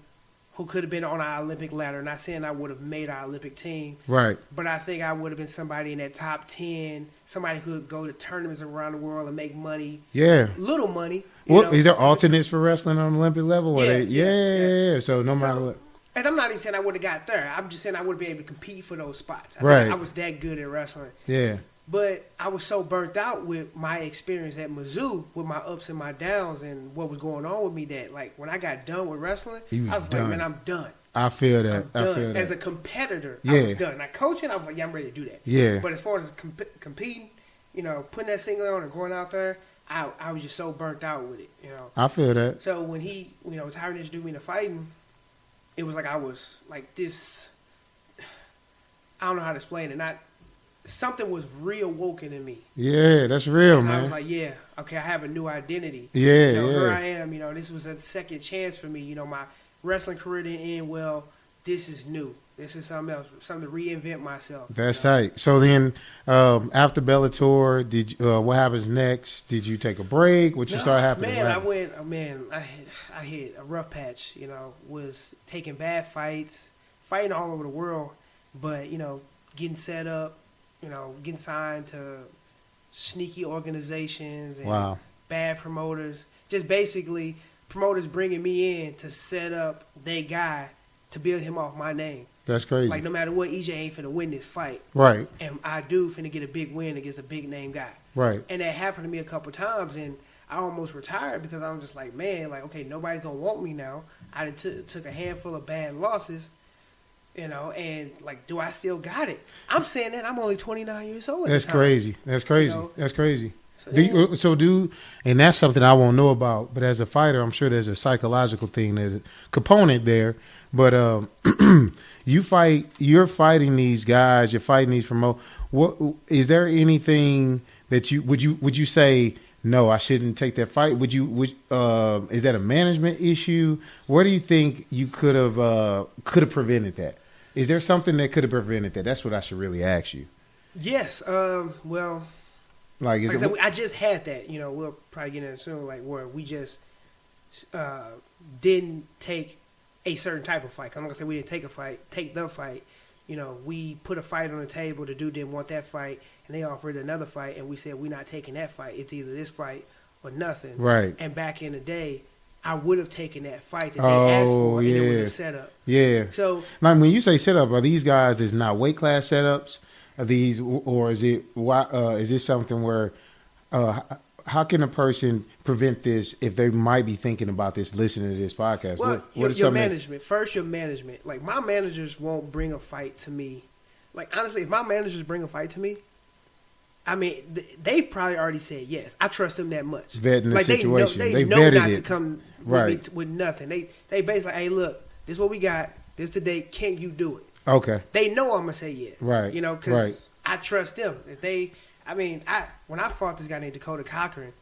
who could have been on our Olympic ladder. Not saying I would have made our Olympic team. Right. But I think I would have been somebody in that top 10, somebody who could go to tournaments around the world and make money. Yeah. Little money. Well, is there alternates for wrestling on Olympic level? Yeah. So no matter what. And I'm not even saying I would have got there. I'm just saying I would have been able to compete for those spots. I was that good at wrestling. Yeah. But I was so burnt out with my experience at Mizzou, with my ups and my downs and what was going on with me, that like when I got done with wrestling, I was like, man, I'm done. I feel that. I'm done. As a competitor, I was done. Now coaching, I was like, yeah, I'm ready to do that. Yeah. But as far as competing, putting that single on and going out there, I was just so burnt out with it, I feel that. So when he, Tyron introduced me to fighting, it was like I was like this. I don't know how to explain it. Something was reawoken in me. Yeah, that's real, man. I was like, yeah, okay, I have a new identity. Yeah, Here I am. This was a second chance for me. My wrestling career didn't end well. This is new. This is something else, something to reinvent myself. That's tight. So then, after Bellator, what happens next? Did you take a break? What you start happening? Man, I hit a rough patch. Was taking bad fights, fighting all over the world, but getting set up, getting signed to sneaky organizations and bad promoters. Just basically promoters bringing me in to set up their guy to build him off my name. That's crazy. Like, no matter what, EJ ain't finna win this fight. Right. And I do finna get a big win against a big name guy. Right. And that happened to me a couple times, and I almost retired because I was just like, man, like, okay, nobody's gonna want me now. I took a handful of bad losses, and like, do I still got it? I'm saying that I'm only 29 years old. That's crazy. That's crazy. That's crazy. And that's something I won't know about. But as a fighter, I'm sure there's a psychological thing, there's a component there. But you're fighting these guys, you're fighting these promoters. What is there anything that would you say? No, I shouldn't take that fight. Is that a management issue? Where do you think you could have prevented that? Is there something that could have prevented that? That's what I should really ask you. Yes. Well, like I said, I just had that. We'll probably get into it soon. Like where we just didn't take a certain type of fight. I'm not gonna say we didn't take the fight. we put a fight on the table. The dude didn't want that fight, and they offered another fight, and we said we're not taking that fight. It's either this fight or nothing. Right. And back in the day, I would have taken that fight that they asked for, and it was a setup. Yeah. So now, when you say setup, are these guys is not weight class setups? Are these, or is it? Is this something where? How can a person prevent this if they might be thinking about this, listening to this podcast? Well, what is your something management. First, your management. Like, my managers won't bring a fight to me. Like, honestly, if my managers bring a fight to me, I mean, they've probably already said yes. I trust them that much. Vetting the situation. They know vetted not it. to come Right. with nothing. They basically, hey, look, this is what we got. This is the date. Can you do it? Okay. They know I'm going to say yeah. Right. Because I trust them. If they... I mean, when I fought this guy named Dakota Cochran,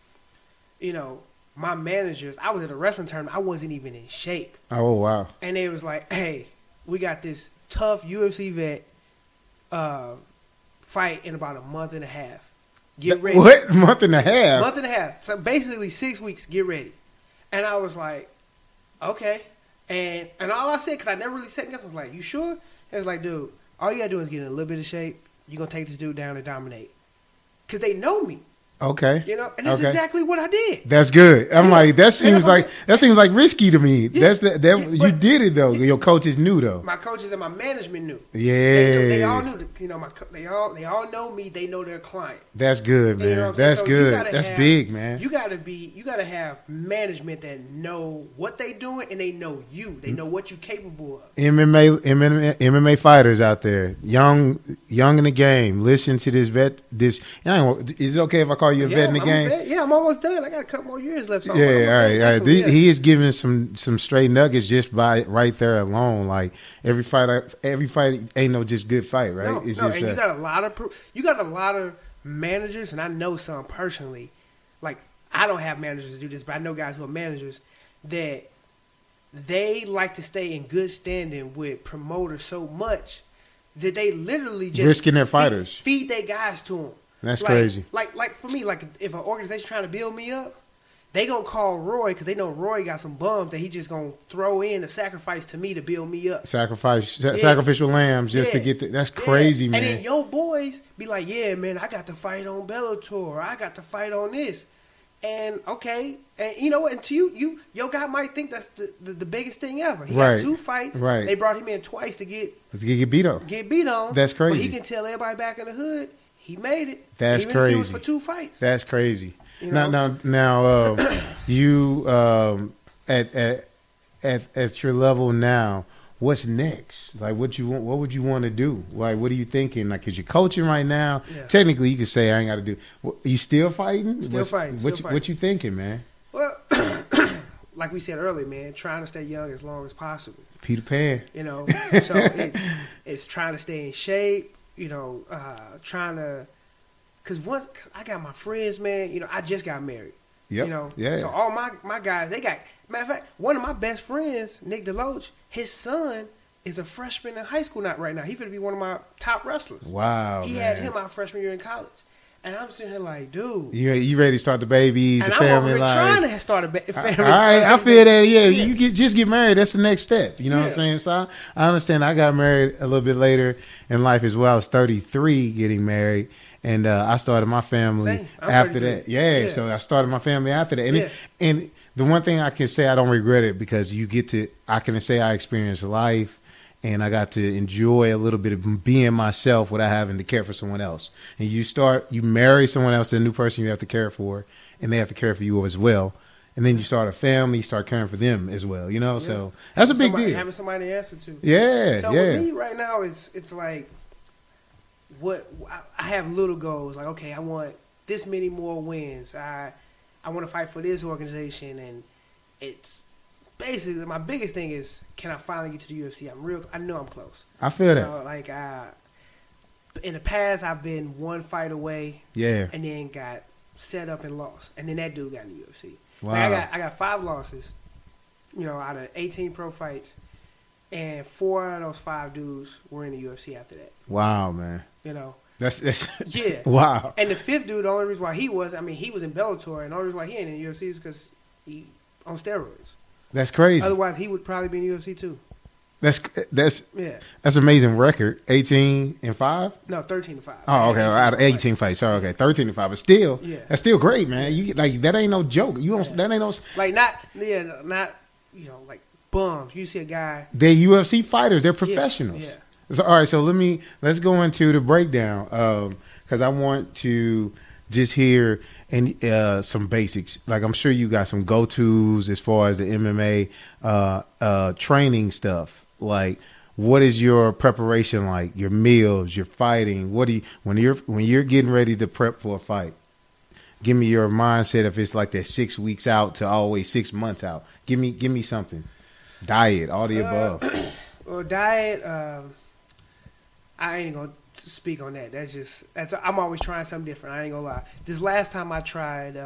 my managers, I was at a wrestling tournament. I wasn't even in shape. Oh, wow. And they was like, hey, we got this tough UFC vet fight in about a month and a half. Get ready. What? Month and a half? Month and a half. So basically 6 weeks, get ready. And I was like, okay. And all I said, because I never really second guessed, I was like, you sure? It was like, dude, all you got to do is get in a little bit of shape. You're going to take this dude down and dominate. Because they know me. Okay. And that's exactly what I did. That's good. I'm like, that seems like risky to me. Yeah. You did it though. Your coaches knew though. My coaches and my management knew. Yeah. They all knew. They all know me. They know their client. That's good, man. That's good. That's big, man. You gotta have management that know what they doing and they know you. They know what you're capable of. MMA fighters out there, young in the game. Listen to this vet. Is it okay if I call you a vet in the game? Yeah, I'm almost done. I got a couple more years left. So all right. He is giving some straight nuggets just by right there alone. Like every fight ain't no just good fight, right? No, and you got a lot of managers, and I know some personally. Like, I don't have managers to do this, but I know guys who are managers that they like to stay in good standing with promoters so much that they literally just risking their fighters, feed their guys to them. That's crazy. Like for me, like if an organization trying to build me up, they gonna call Roy because they know Roy got some bums that he just gonna throw in a sacrifice to me to build me up. Sacrificial lambs just to get that's crazy, man. And then your boys be like, yeah, man, I got to fight on Bellator. I got to fight on this. And okay, and you know what? And to your guy might think that's the biggest thing ever. He got 2 fights. Right. They brought him in twice to get beat on. That's crazy. But he can tell everybody back in the hood he made it. That's even crazy. If it was for 2 fights. That's crazy. Now, you at your level now. What's next? Like, what would you want to do? Like, what are you thinking? Like, 'cause you're coaching right now. Yeah. Technically, you could say I ain't got to do. You still fighting? Still fighting. What you thinking, man? Well, like we said earlier, man, trying to stay young as long as possible. Peter Pan. So it's trying to stay in shape. Trying to, cause once I got my friends, man. I just got married. Yep. Yeah. So all my guys, they got. Matter of fact, one of my best friends, Nick DeLoach, his son is a freshman in high school right now. He's going to be one of my top wrestlers. Wow, He had him our freshman year in college. And I'm sitting here like, dude. You ready to start the babies, the family life? And I'm trying to start a family. All right, I feel that, you just get married. That's the next step. You know what I'm saying? So I understand. I got married a little bit later in life as well. I was 33 getting married. And I started my family after that. Yeah, so I started my family after that. And the one thing I can say, I don't regret it because I can say I experienced life and I got to enjoy a little bit of being myself without having to care for someone else. And you marry someone else, a new person you have to care for, and they have to care for you as well. And then you start a family, you start caring for them as well, So that's a big deal. Having somebody to answer to. Yeah, So with me right now, it's like, what I have little goals. Like, okay, I want this many more wins. I want to fight for this organization, and it's basically my biggest thing is, can I finally get to the UFC? I know I'm close. I feel that. In the past, I've been one fight away. Yeah. And then got set up and lost, and then that dude got in the UFC. Wow. Like I got 5 losses, out of 18 pro fights, and 4 of those 5 dudes were in the UFC after that. Wow, man. That's yeah. Wow. And the 5th dude, the only reason why he was in Bellator, and the only reason why he ain't in the UFC is because he on steroids. That's crazy. Otherwise, he would probably be in the UFC too. That's Yeah. that's an amazing record. 18-5. No, 13-5. Oh, okay. Out of 18 fights. Sorry, okay. 13-5. But still, Yeah. that's still great, man. You like that ain't no joke. You don't. That ain't no. Like not like bums. You see a guy. They're UFC fighters. They're professionals. Yeah. So, all right. So let's go into the breakdown. Because I want to just hear some basics. Like I'm sure you got some go-tos as far as the MMA training stuff. Like, what is your preparation like? Your meals, your fighting. What do you when you're getting ready to prep for a fight? Give me your mindset if it's like that 6 weeks out to always 6 months out. Give me something. Diet, all the above. Well, diet. I ain't gonna speak on that. I'm always trying something different. I ain't gonna lie. This last time I tried.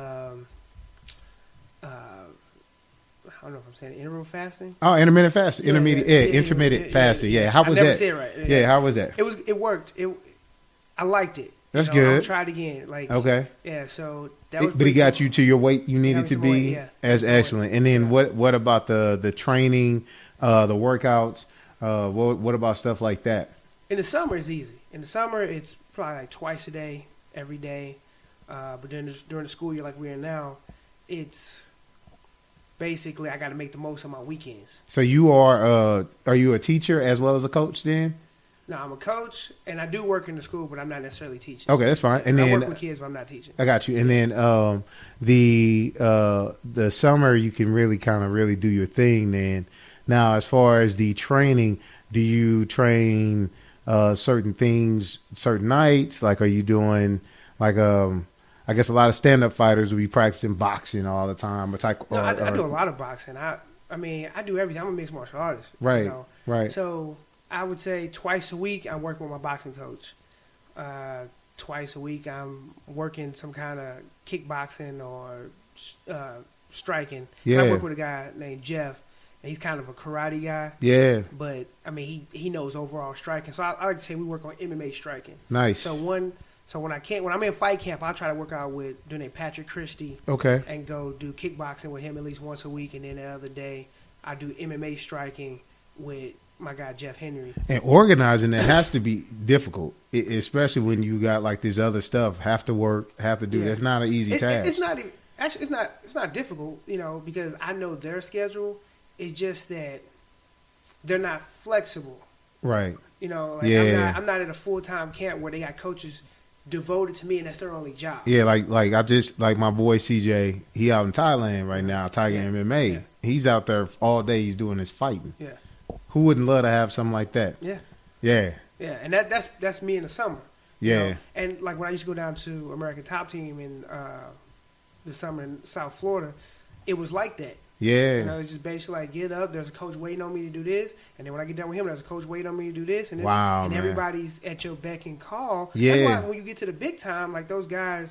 I don't know if I'm saying intermittent fasting. Oh, intermittent fasting. Intermittent fasting. Yeah. How was I never that? said it right. Yeah, how was that? It worked. I liked it. That's good. I'll try it again. Like okay. Yeah, so that was but he got you to your weight you needed to be. Yeah. That's excellent. And then what about the training, the workouts? What about stuff like that? In the summer it's easy. In the summer it's probably like twice a day, every day. But during the school year like we're in now, it's basically I got to make the most of my weekends. So you are you a teacher as well as a coach then? No, I'm a coach, and I do work in the school, but I'm not necessarily teaching. Okay, that's fine. And I then work with kids, but I'm not teaching. I got you. And then the summer you can really kind of really do your thing then. Now, as far as the training, do you train certain things, certain nights? Like, are you doing like I guess a lot of stand-up fighters will be practicing boxing all the time. I do a lot of boxing. I mean, I do everything. I'm a mixed martial artist. Right, right. So I would say twice a week I'm working with my boxing coach. Twice a week I'm working some kind of kickboxing or striking. Yeah. I work with a guy named Jeff, and he's kind of a karate guy. Yeah. But, I mean, he knows overall striking. So I like to say we work on MMA striking. Nice. So when I'm in fight camp, I try to work out with Patrick Christie. Okay. And go do kickboxing with him at least once a week, and then the other day I do MMA striking with my guy Jeff Henry. And organizing that has to be difficult, especially when you got like this other stuff have to work, have to do. Yeah. That's not an easy task. It's not actually. It's not difficult, because I know their schedule. It's just that they're not flexible. Right. I'm not at a full-time camp where they got coaches devoted to me, and that's their only job. Yeah, like I just like my boy CJ. He out in Thailand right now, Tiger MMA. Yeah. He's out there all day. He's doing his fighting. Yeah. Who wouldn't love to have something like that? Yeah. Yeah. Yeah, and that's me in the summer. Yeah. And like when I used to go down to American Top Team in the summer in South Florida, it was like that. Yeah. It's just basically like get up. There's a coach waiting on me to do this, and then when I get done with him, there's a coach waiting on me to do this, and wow, and man. Everybody's at your beck and call. Yeah. That's why when you get to the big time, like those guys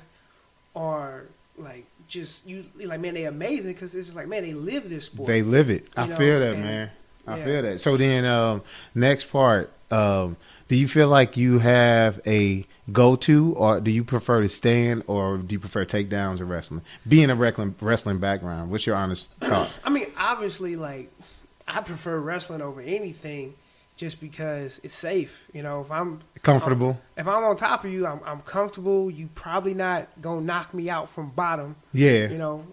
are like just man, they amazing because it's just like man, they live this sport. They live it. I feel that, man. I feel that. So then, next part, do you feel like you have a go-to, or do you prefer to stand, or do you prefer takedowns or wrestling? Being a wrestling background, what's your honest thought? I mean, obviously, like, I prefer wrestling over anything just because it's safe. If I'm comfortable. If I'm on top of you, I'm comfortable. You probably not going to knock me out from bottom. Yeah.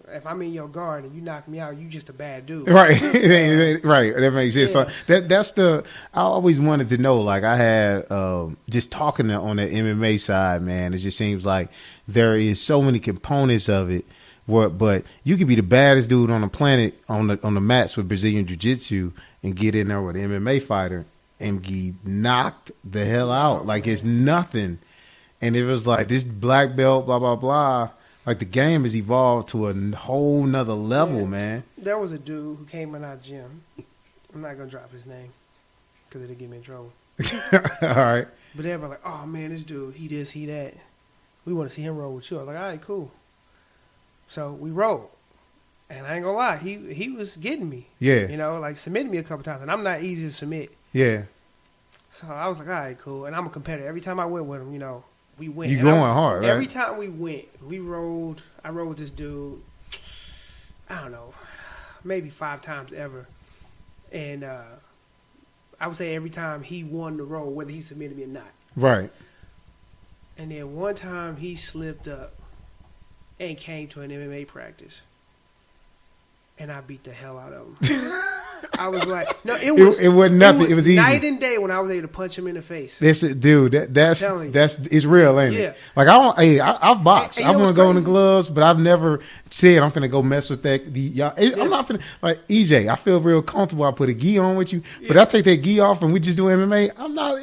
If I'm in your guard and you knock me out, you just a bad dude. Right. Right. That makes sense. Yeah. So that's I always wanted to know, like I had just talking on the MMA side, man, it just seems like there is so many components of it. But you could be the baddest dude on the planet on the mats with Brazilian Jiu-Jitsu and get in there with an MMA fighter and get knocked the hell out. Like it's nothing. And it was like this black belt, blah, blah, blah. Like the game has evolved to a whole nother level, man. There was a dude who came in our gym. I'm not going to drop his name because it'll get me in trouble. All right. But everybody like, oh, man, this dude, he this, he that. We want to see him roll with you. I was like, all right, cool. So we rolled. And I ain't going to lie, he was getting me. Yeah. Like submitting me a couple times. And I'm not easy to submit. Yeah. So I was like, all right, cool. And I'm a competitor. Every time I went with him, we went. You going hard, right? Every time we went, I rode with this dude, I don't know, maybe 5 times ever. And I would say every time he won the role, whether he submitted me or not. Right. And then one time he slipped up and came to an MMA practice, and I beat the hell out of him. I was like, no, it wasn't nothing. It was easy. Night and day when I was able to punch him in the face. Dude, that's it's real, ain't it? Like I've boxed. I want to go in the gloves, but I've never said I'm finna go mess with that. I'm not finna like EJ. I feel real comfortable. I put a gi on with you, but I take that gi off and we just do MMA. I'm not.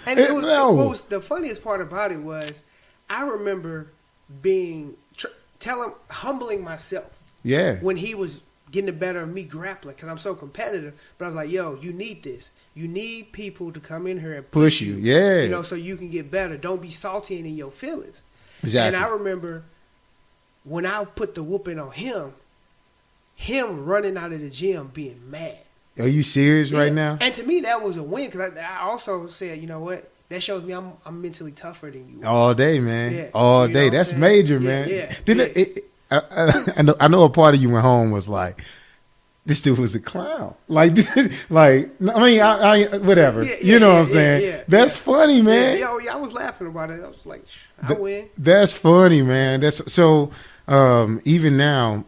And what was the funniest part about it was, I remember being humbling myself. Yeah. When he was getting the better of me grappling, because I'm so competitive. But I was like, yo, you need this. You need people to come in here and push you. Yeah. You know, so you can get better. Don't be salty and in your feelings. Exactly. And I remember when I put the whooping on him running out of the gym being mad. Are you serious right now? And to me, that was a win, because I also said, you know what? That shows me I'm mentally tougher than you. All day, man. Yeah. All day. That's major, man. Yeah. I know a part of you went home was like, this dude was a clown. Like, I whatever. You know what I'm saying? Yeah. That's funny, man. Yeah, I was laughing about it. I was like, I win. That's funny, man. That's so. Even now,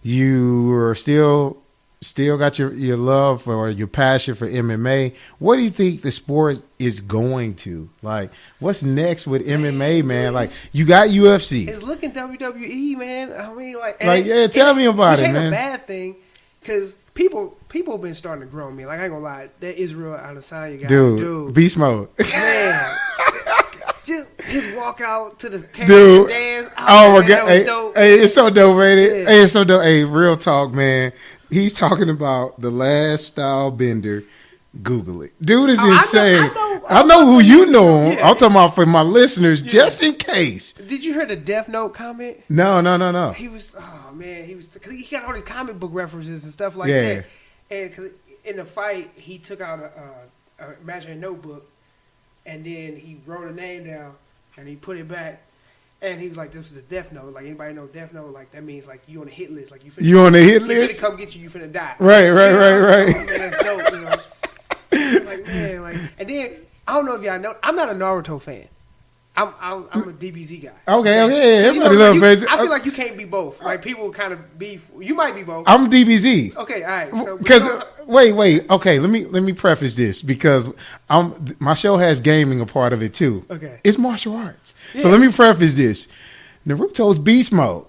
you are still got your love or your passion for MMA. What do you think the sport is going to? Like, what's next with MMA, man? Like, you got UFC. It's looking WWE, man. I mean, tell me about it, man. Which ain't a bad thing, because people have been starting to grow on me. Like, I ain't gonna lie, that Israel Adesanya guy, dude, beast mode, man. Just his walk out to the camera and dance. Oh my god, hey, it's so dope, man. Yeah. Hey, it's so dope. Hey, real talk, man. He's talking about the last style bender. Google it. Dude is insane. I know who you know him. Yeah. I'm talking about for my listeners, just in case. Did you hear the Death Note comment? No. He was, because he got all these comic book references and stuff like that. And because in the fight, he took out a imaginary notebook, and then he wrote a name down, and he put it back. And he was like, "This is a death note. Like, anybody know death note? Like, that means like you on a hit list. Like you on the hit list. He finna come get you. You finna die. Right. Oh, man, that's dope. You know, it's like, man, like, and then I don't know if y'all know, I'm not a Naruto fan. I'm a DBZ guy. Okay. Everybody loves Basic. I feel like you can't be both. Like, people kind of be. You might be both. I'm DBZ. Okay, all right. So because wait. Okay, let me preface this, because my show has gaming a part of it too. Okay, it's martial arts. Yeah. So let me preface this. Naruto's beast mode.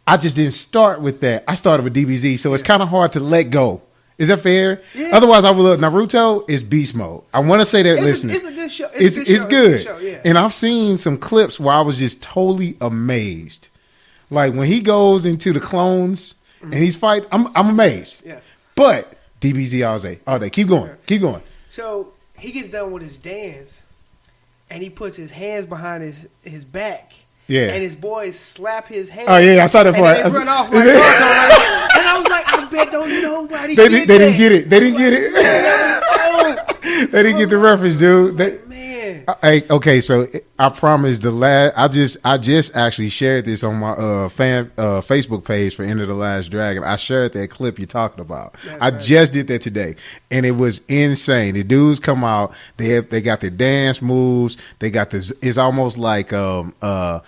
I just didn't start with that. I started with DBZ, so it's kind of hard to let go. Is that fair? Yeah. Otherwise, I would look. Naruto is beast mode. I want to say that, listeners. It's a good show. It's good. It's a good show, yeah. And I've seen some clips where I was just totally amazed. Like when he goes into the clones and he's fighting, I'm amazed. Yeah. But DBZ all day. Keep going. So he gets done with his dance, and he puts his hands behind his back. Yeah. And his boys slap his hand. Oh yeah, I saw that part. And they run off like Naruto. And I was like, I bet don't nobody they didn't get it. They didn't get it. They didn't get the reference, dude. Man. Okay, so I promise I just actually shared this on my Facebook page for End of the Last Dragon. I shared that clip you're talking about. I just did that today, and it was insane. The dudes come out. They got their dance moves. They got this. It's almost like I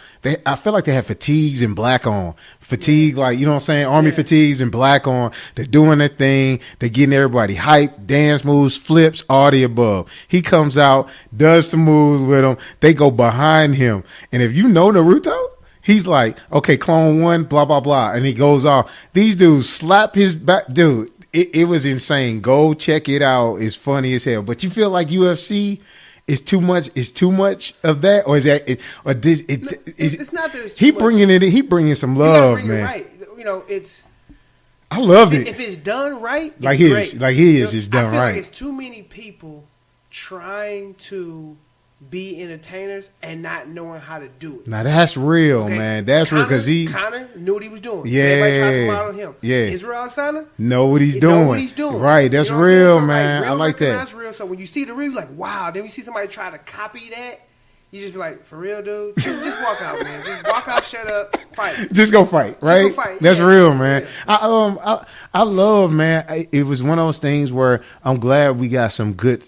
feel like they have fatigues and black on. Fatigue, like, you know what I'm saying? Army fatigues and black on. They're doing their thing. They're getting everybody hyped. Dance moves, flips, all the above. He comes out, does some moves with them. They go behind him. And if you know Naruto, he's like, okay, clone one, blah, blah, blah. And he goes off. These dudes slap his back. Dude, it was insane. Go check it out. It's funny as hell. But you feel like UFC is too much of that, or is that it's not that it's too he much. He bringing some love, man. Right. You know, I loved it. If it's done right, like it's he is just done I feel right. like it's too many people trying to be entertainers and not knowing how to do it. Now that's real, man. That's real, because Connor knew what he was doing. Yeah, everybody tried to model him. Yeah, Israel Adesanya know what he's doing. Right, that's real, man. I like that. Real. So when you see the real, you're like, wow. Then you see somebody try to copy that, You just be like, for real, dude? Just walk out, man. Just walk out, shut up, fight. Just go fight, right? Just go fight. That's Yeah. real, man. Yeah. I love, man. It was one of those things where I'm glad we got some good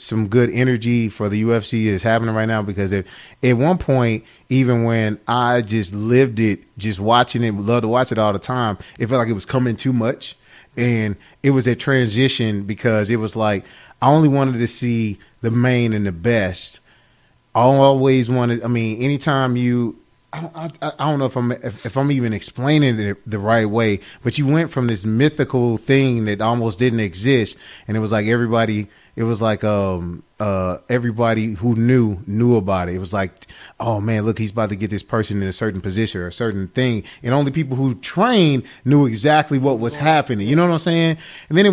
energy for the UFC is happening right now, because at one point, even when I just lived it, just watching it, love to watch it all the time, it felt like it was coming too much. And it was a transition, because it was like I only wanted to see the main and the best. I always wanted. I mean, anytime I don't know if I'm even explaining it the right way, but you went from this mythical thing that almost didn't exist, and it was like everybody. It was like everybody who knew about it. It was like, oh man, look, he's about to get this person in a certain position or a certain thing, and only people who trained knew exactly what was happening. You know what I'm saying? And then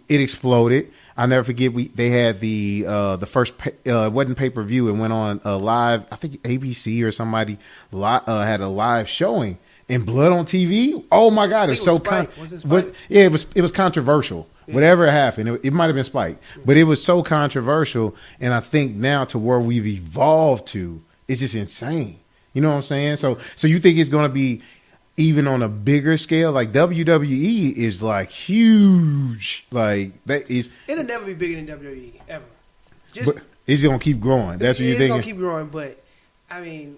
it exploded. I'll never forget. They had the first it wasn't pay-per-view. It went on live. I think ABC or somebody had a live showing, and blood on TV. Oh my God, it was so it was controversial. Yeah. Whatever happened, it might have been Spike, but it was so controversial. And I think now to where we've evolved to, it's just insane. You know what I'm saying? So you think it's going to be even on a bigger scale? Like WWE is like huge. Like that is. It'll never be bigger than WWE ever. But it's gonna keep growing. That's what you're thinking. It's gonna keep growing, but I mean,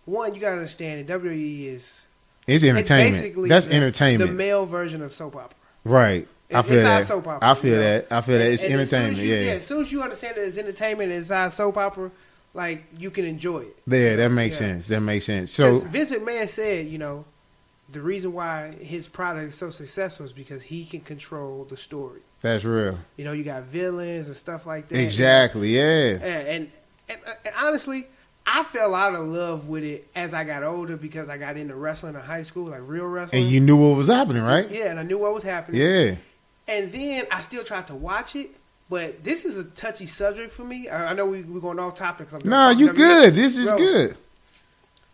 one, you gotta understand that WWE is. It's entertainment. It's basically that's entertainment. The male version of soap opera. Right. I feel that. Soap opera, I feel that. I feel that. It's entertainment. As soon as you understand that it's entertainment inside soap opera, like you can enjoy it. Yeah, that makes sense. That makes sense. So Vince McMahon said, the reason why his product is so successful is because he can control the story. That's real. You got villains and stuff like that. Exactly. Yeah. And honestly, I fell out of love with it as I got older, because I got into wrestling in high school, like real wrestling. And you knew what was happening, right? Yeah, and I knew what was happening. Yeah. And then I still tried to watch it, but this is a touchy subject for me. I know we're going off topic. No, you good. This is good.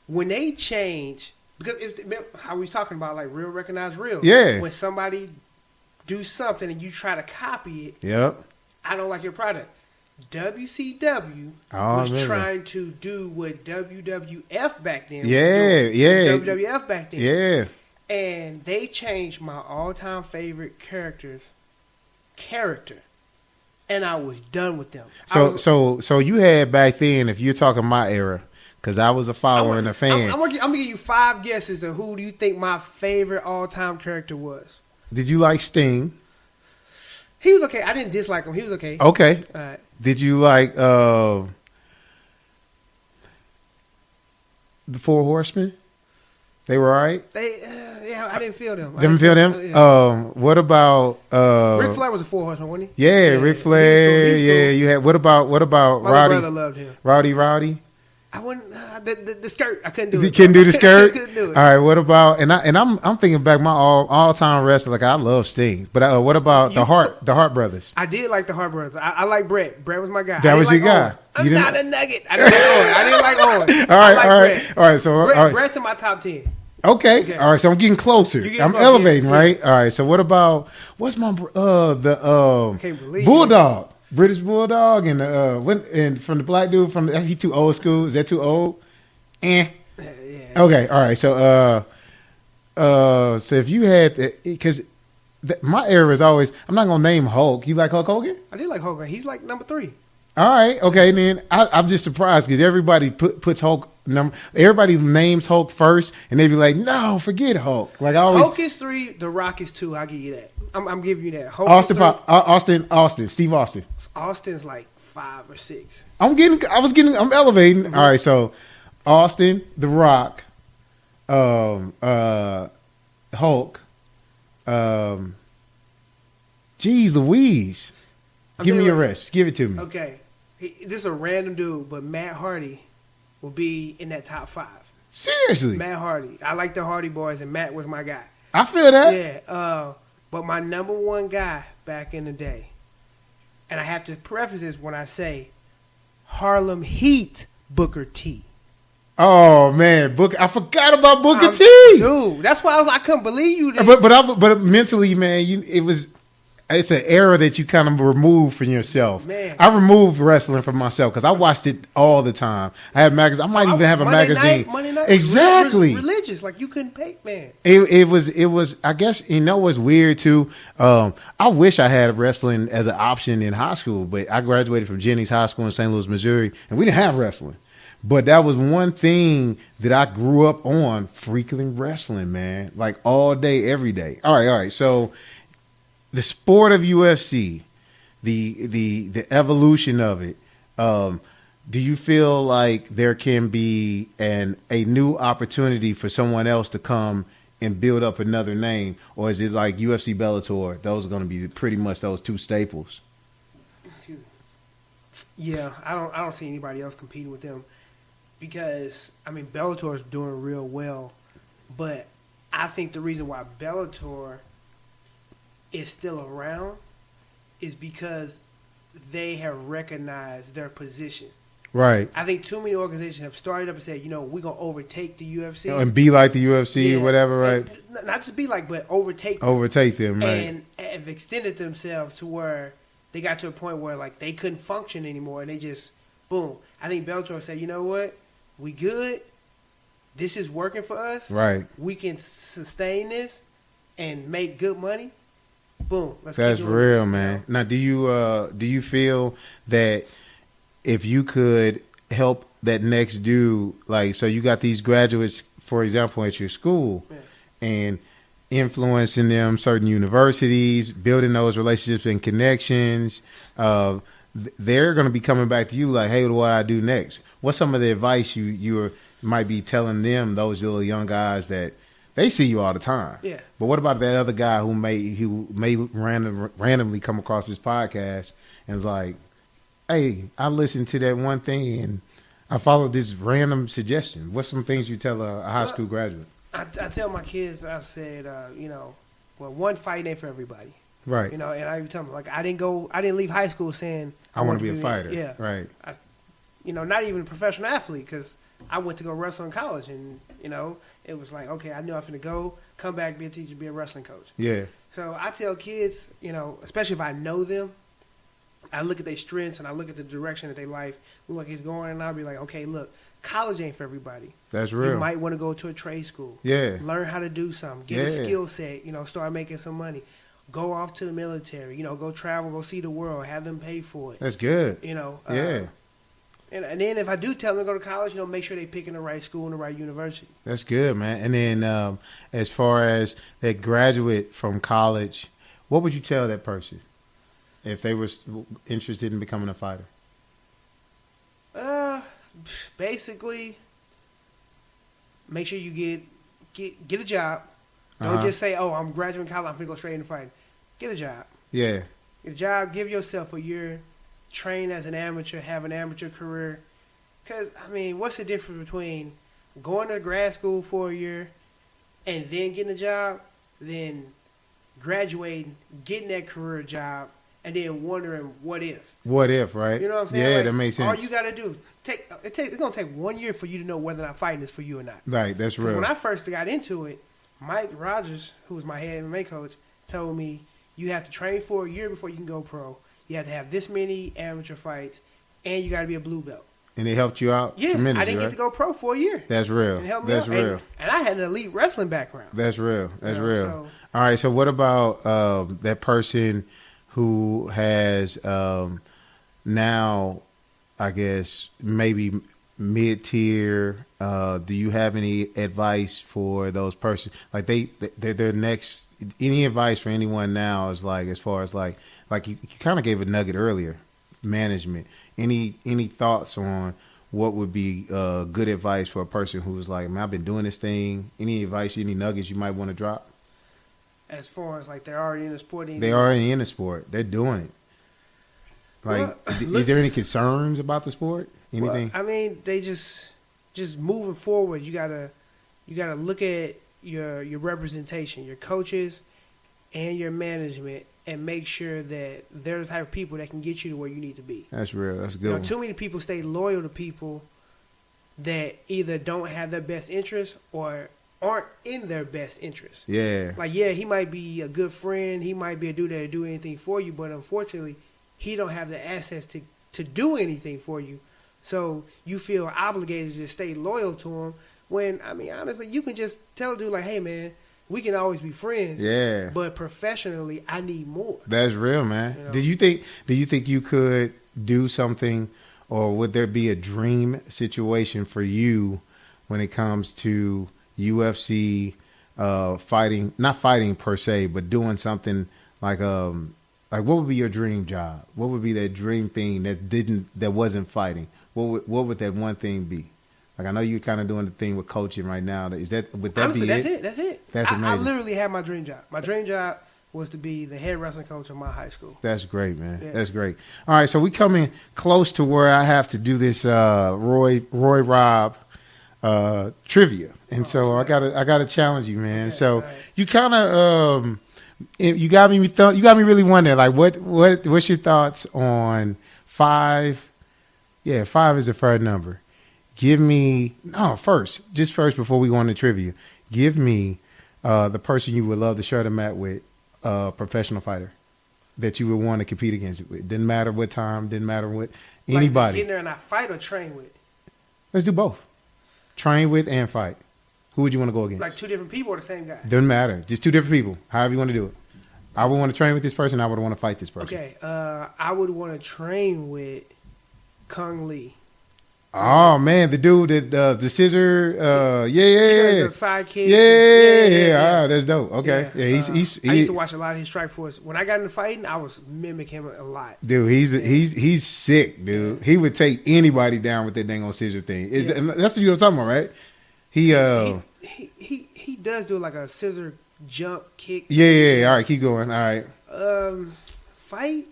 When they change, because how we was talking about, like real recognize real. Yeah. When somebody do something and you try to copy it, yep. I don't like your product. WCW was trying to do what WWF back then. WWF back then. Yeah. And they changed my all-time favorite character, and I was done with them. So you had back then, if you're talking my era, because I was a follower and a fan. I'm gonna give you 5 guesses of who do you think my favorite all-time character was. Did you like Sting? He was okay. I didn't dislike him. He was okay. Okay. All right. Did you like the Four Horsemen? They were all right? Yeah, I didn't feel them. Didn't feel them? Yeah. What about Ric Flair was a 4 horseman, wasn't he? Yeah, Ric Flair. He was cool. You had what about My Roddy? brother loved him. Roddy? I wouldn't the skirt. I couldn't do it. You couldn't do the skirt? Couldn't do it. All right, what about I'm thinking back my all-time wrestler. Like I love Sting. But what about the Hart brothers? I did like the Hart brothers. I like Brett. Brett was my guy. That was your guy. I'm not a nugget. I didn't like Owen. All right. So Brett's in my top 10. Okay. All right. So I'm getting closer. I'm elevating, right? All right. So what about what's my Bulldog, British Bulldog, and from the black dude he too old school. Is that too old? Yeah. Okay. All right. So so if you had because my era is always I'm not gonna name Hulk. You like Hulk Hogan? I did like Hogan. He's like number 3. All right. Okay. Then I'm just surprised because everybody puts Hulk. Everybody names Hulk first, and they be like, "No, forget Hulk." Like Hulk is 3, The Rock is 2. I'll give you that. I'm giving you that. Hulk Austin, Steve Austin. Austin's like 5 or 6. I'm elevating. Mm-hmm. All right, so Austin, The Rock, Hulk. Geez Louise, give me your rest. Give it to me. Okay, this is a random dude, but Matt Hardy will be in that top 5. Seriously? Matt Hardy. I like the Hardy Boys, and Matt was my guy. I feel that. Yeah. But my number 1 guy back in the day, and I have to preface this when I say Harlem Heat, Booker T. Oh man, I forgot about Booker T. Dude, that's why I couldn't believe you. But mentally, man, it was. it's an era that you kind of remove from yourself. Man. I removed wrestling from myself because I watched it all the time. I had magazines. I might even have a magazine. Monday night Exactly. Religious, like you couldn't pay, man. It was. I guess what's weird too. I wish I had wrestling as an option in high school, but I graduated from Jennings High School in St. Louis, Missouri, and we didn't have wrestling. But that was one thing that I grew up on, freaking wrestling, man. Like all day, every day. All right. So the sport of UFC, the evolution of it, do you feel like there can be a new opportunity for someone else to come and build up another name? Or is it like UFC, Bellator? Those are going to be pretty much those two staples. Yeah, I don't see anybody else competing with them because, I mean, Bellator is doing real well, but I think the reason why Bellator is still around is because they have recognized their position. Right. I think too many organizations have started up and said, we're going to overtake the UFC. And be like the UFC or whatever, right? And not just be like, but overtake them. Overtake them, right. And have extended themselves to where they got to a point where, like, they couldn't function anymore, and they just, boom. I think Bellator said, you know what? We good. This is working for us. Right. We can sustain this and make good money. Boom. Let's That's keep doing real, this, man. Now, do you feel that if you could help that next dude, like, so you got these graduates, for example, at your school, and influencing them, certain universities, building those relationships and connections, they're going to be coming back to you like, hey, what do I do next? What's some of the advice you might be telling them, those little young guys that they see you all the time? Yeah. But what about that other guy who may randomly come across this podcast and is like, hey, I listened to that one thing and I followed this random suggestion. What's some things you tell a high school graduate? I tell my kids, I've said, one fight ain't for everybody. Right. And I even tell them, like, I didn't leave high school saying I want to be a fighter. Yeah. Right. Not even a professional athlete, because I went to go wrestle in college, and, it was like, okay, I knew I was going to go, come back, be a teacher, be a wrestling coach. Yeah. So I tell kids, especially if I know them, I look at their strengths and I look at the direction that their life look like it's going, and I'll be like, okay, look, college ain't for everybody. That's real. You might want to go to a trade school. Yeah. Learn how to do something. Get a skill set. Start making some money. Go off to the military. Go travel. Go see the world. Have them pay for it. That's good. Yeah. And then if I do tell them to go to college, make sure they picking the right school and the right university. That's good, man. And then as far as that graduate from college, what would you tell that person if they were interested in becoming a fighter? Basically, make sure you get a job. Don't just say, "Oh, I'm graduating college. I'm gonna go straight into fighting." Get a job. Yeah. Get a job. Give yourself a year. Train as an amateur. Have an amateur career. Because what's the difference between going to grad school for a year and then getting a job, then graduating, getting that career job, and then wondering what if? What if, right? You know what I'm saying? Yeah, that makes sense. All you got to do, it's going to take 1 year for you to know whether or not fighting is for you or not. Right, that's real. When I first got into it, Mike Rogers, who was my head MMA coach, told me you have to train for a year before you can go pro. You have to have this many amateur fights, and you got to be a blue belt. And it helped you out? Yeah, I didn't get to go pro for a year. That's real. And it helped me That's out. real. And I had an elite wrestling background. That's real. That's real. So, all right, so what about that person who has now, I guess, maybe mid-tier? Do you have any advice for those persons? Like they're next. Any advice for anyone now is like, as far as like you kind of gave a nugget earlier, management. Any thoughts on what would be good advice for a person who's like, man, I've been doing this thing. Any advice, any nuggets you might want to drop? As far as like they're already in the sport. They already in the sport. They're doing it. Like, is there any concerns about the sport? Anything? Well, they just moving forward. You gotta look at your representation, your coaches, and your management, and make sure that they're the type of people that can get you to where you need to be. That's real. That's good. Too many people stay loyal to people that either don't have their best interest or aren't in their best interest. Yeah. Like, yeah, he might be a good friend. He might be a dude that'll do anything for you, but unfortunately, he don't have the assets to do anything for you. So you feel obligated to stay loyal to him when, I mean, honestly, you can just tell a dude like, hey, man, we can always be friends. Yeah. But professionally, I need more. That's real, man. You know? Do you think you could do something, or would there be a dream situation for you when it comes to UFC fighting, not fighting per se, but doing something like what would be your dream job? What would be that dream thing that wasn't fighting? What would that one thing be? Like, I know you're kind of doing the thing with coaching right now. Would that Honestly, be that's it? That's it. That's amazing. I literally had my dream job. My dream job was to be the head wrestling coach of my high school. That's great, man. Yeah. That's great. All right, so we coming close to where I have to do this RoyRob trivia, and so I gotta challenge you, man. Okay, so right. You kind of you got me really wondering, like, what's your thoughts on 5? Yeah, 5 is a fair number. Give me first before we go on to trivia. Give me the person you would love to share the mat with, professional fighter that you would want to compete against it with. Didn't matter what time, didn't matter what anybody. Like, get in there and I fight or train with. Let's do both. Train with and fight. Who would you want to go against? Like 2 different people or the same guy? Doesn't matter. Just 2 different people. However you want to do it. I would want to train with this person. I would want to fight this person. Okay. I would want to train with Kung Lee. Oh man, the dude that the scissor, yeah. The sidekick. Yeah. That's dope. Okay, yeah. I used to watch a lot of his Strike Force. When I got into fighting, I was mimicking him a lot. Dude, he's sick, dude. He would take anybody down with that dang old scissor thing. That's what you're talking about, right? He does do like a scissor jump kick. Yeah. All right, keep going. All right. Fight.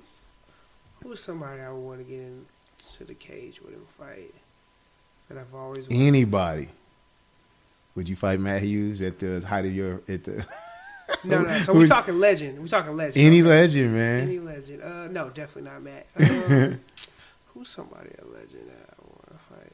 Who's somebody I would want to get into the cage with him fight? That I've always wanted. Anybody. Would you fight Matt Hughes at the height of your No. So we're talking legend. Any legend, man. Any legend. No, definitely not Matt. Who's somebody a legend that I want to fight?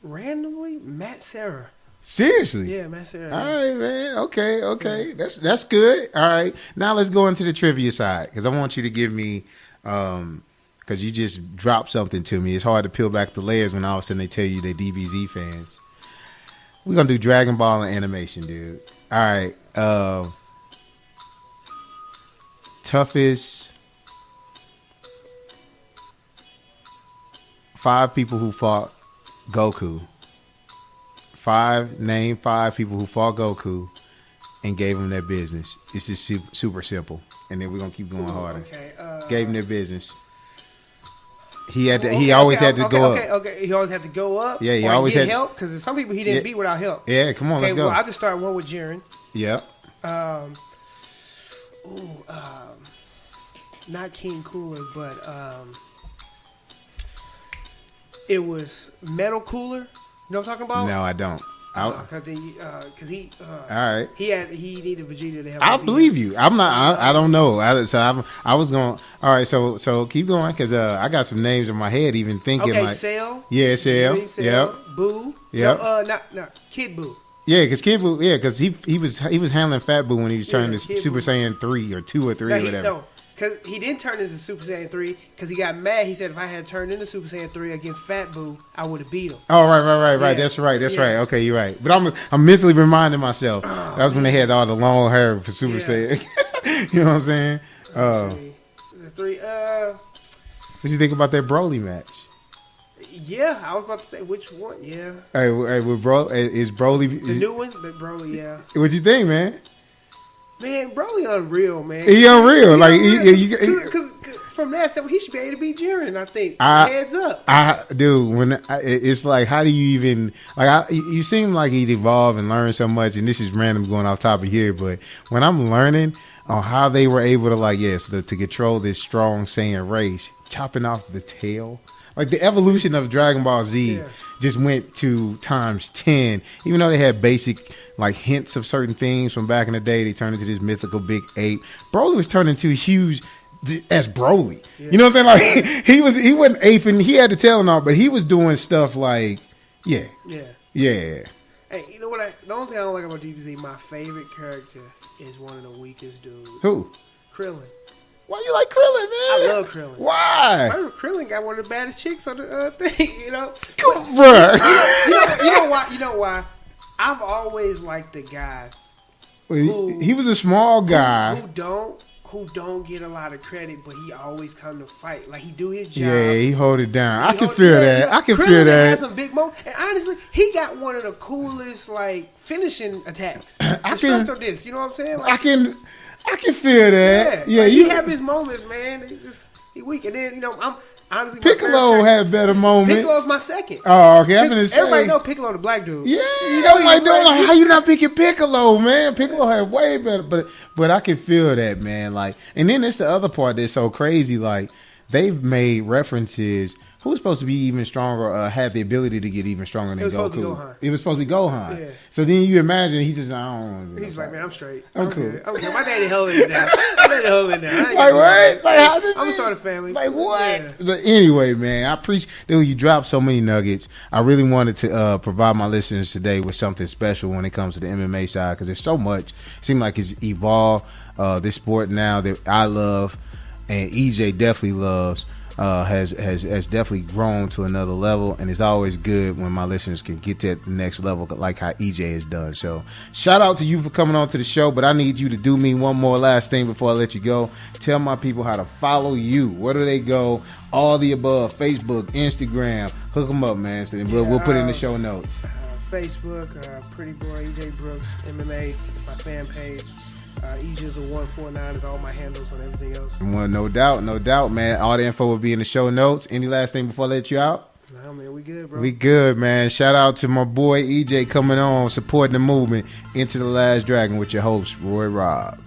Randomly, Matt Serra. Seriously? Yeah, Matt Serra. All right, man. Okay. Yeah. That's good. All right. Now let's go into the trivia side, because I want you to give me because you just dropped something to me. It's hard to peel back the layers when all of a sudden they tell you they're DBZ fans. We're going to do Dragon Ball and animation, dude. All right. Toughest 5 people who fought Goku. Name 5 people who fought Goku and gave him their business. It's just super simple. And then we're going to keep going harder. Okay. Gave him their business. He always had to go up. Okay. He always had to go up. Yeah, he always had help, because some people he didn't beat without help. Yeah, come on, let's go. Well, I'll just start one with Jiren. Yeah. Not King Cooler, but it was Metal Cooler. You know what I'm talking about? No, I don't. Because he all right. He needed Vegeta to help. I believe you. I'm not. I don't know. I was going. All right. So keep going, because I got some names in my head. Even thinking like Cell. Yeah, Cell. Yep. Boo. Yep. No, Kid Boo. Yeah, because Kid Boo. Yeah, because he was handling Fat Boo when he was turning to Super Boo. Saiyan 3 or 2 or 3 or whatever. No. Because he didn't turn into Super Saiyan 3 because he got mad. He said if I had turned into Super Saiyan 3 against Fat Boo, I would have beat him. Oh, right. Yeah. That's right. Okay, you're right. But I'm mentally reminding myself. That was when they had all the long hair for Super Saiyan. You know what I'm saying? What do you think about that Broly match? Yeah, I was about to say which one. Yeah. Hey, with is Broly the new one? The Broly, yeah. What you think, man? Man, Broly unreal, man. He unreal. Because from that step, he should be able to beat Jiren, I think. Heads up. It's like, how do you even, you seem like he'd evolve and learn so much, and this is random going off topic here, but when I'm learning on how they were able to, to control this strong Saiyan race, chopping off the tail, like the evolution of Dragon Ball Z just went to times 10. Even though they had basic hints of certain things from back in the day, they turned into this mythical big ape. Broly was turned into huge as Broly. Yeah. You know what I'm saying? Like he wasn't aping. He had the tail and all, but he was doing stuff like Yeah. Hey, you know what? The only thing I don't like about DBZ, my favorite character is one of the weakest dudes. Who? Krillin. Why you like Krillin, man? I love Krillin. Why? Krillin got one of the baddest chicks on the thing, you know? Bruh. You know why? You know why? I've always liked the guy He was a small guy. Who don't get a lot of credit, but he always come to fight. Like, he do his job. Yeah, he hold it down. I can feel that. I can feel that. Has some big moments. And honestly, he got one of the coolest, like, finishing attacks. This, you know what I'm saying? Like, I can feel that. Yeah, like, he have his moments, man. He weak. And then, you know, I'm honestly, Piccolo had better moments. Piccolo's my second. Oh, okay. I'm gonna say everybody know Piccolo the black dude. Yeah, you know, like how you not picking Piccolo, man? Piccolo had way better, but I can feel that, man. Like, and then there's the other part that's so crazy. Like, they've made references. Who's supposed to be even stronger, have the ability to get even stronger than Goku? It was supposed to be Gohan. Yeah. So then you imagine he's just, I don't know. He's like, man, I'm straight. I'm cool. Good. My daddy holding it down. Like, what? Like, how this I'm going to start a family. Like, what? Yeah. But anyway, man, I appreciate, dude, you dropped so many nuggets. I really wanted to provide my listeners today with something special when it comes to the MMA side, because there's so much. It seems like it's evolved, this sport now that I love and EJ definitely loves. Has definitely grown to another level, and it's always good when my listeners can get to the next level like how EJ has done. So shout out to you for coming on to the show, but I need you to do me one more last thing before I let you go. Tell my people how to follow you. Where do they go? All the above, Facebook, Instagram, hook them up, man. So we'll put it in the show notes. Facebook, Pretty Boy EJ Brooks MMA, it's my fan page. EJ's a 149 is all my handles on everything else. Well, no doubt, man. All the info will be in the show notes. Any last thing before I let you out? No, man, we good, bro. We good, man. Shout out to my boy EJ coming on, supporting the movement Into the Last Dragon with your host, RoyRob.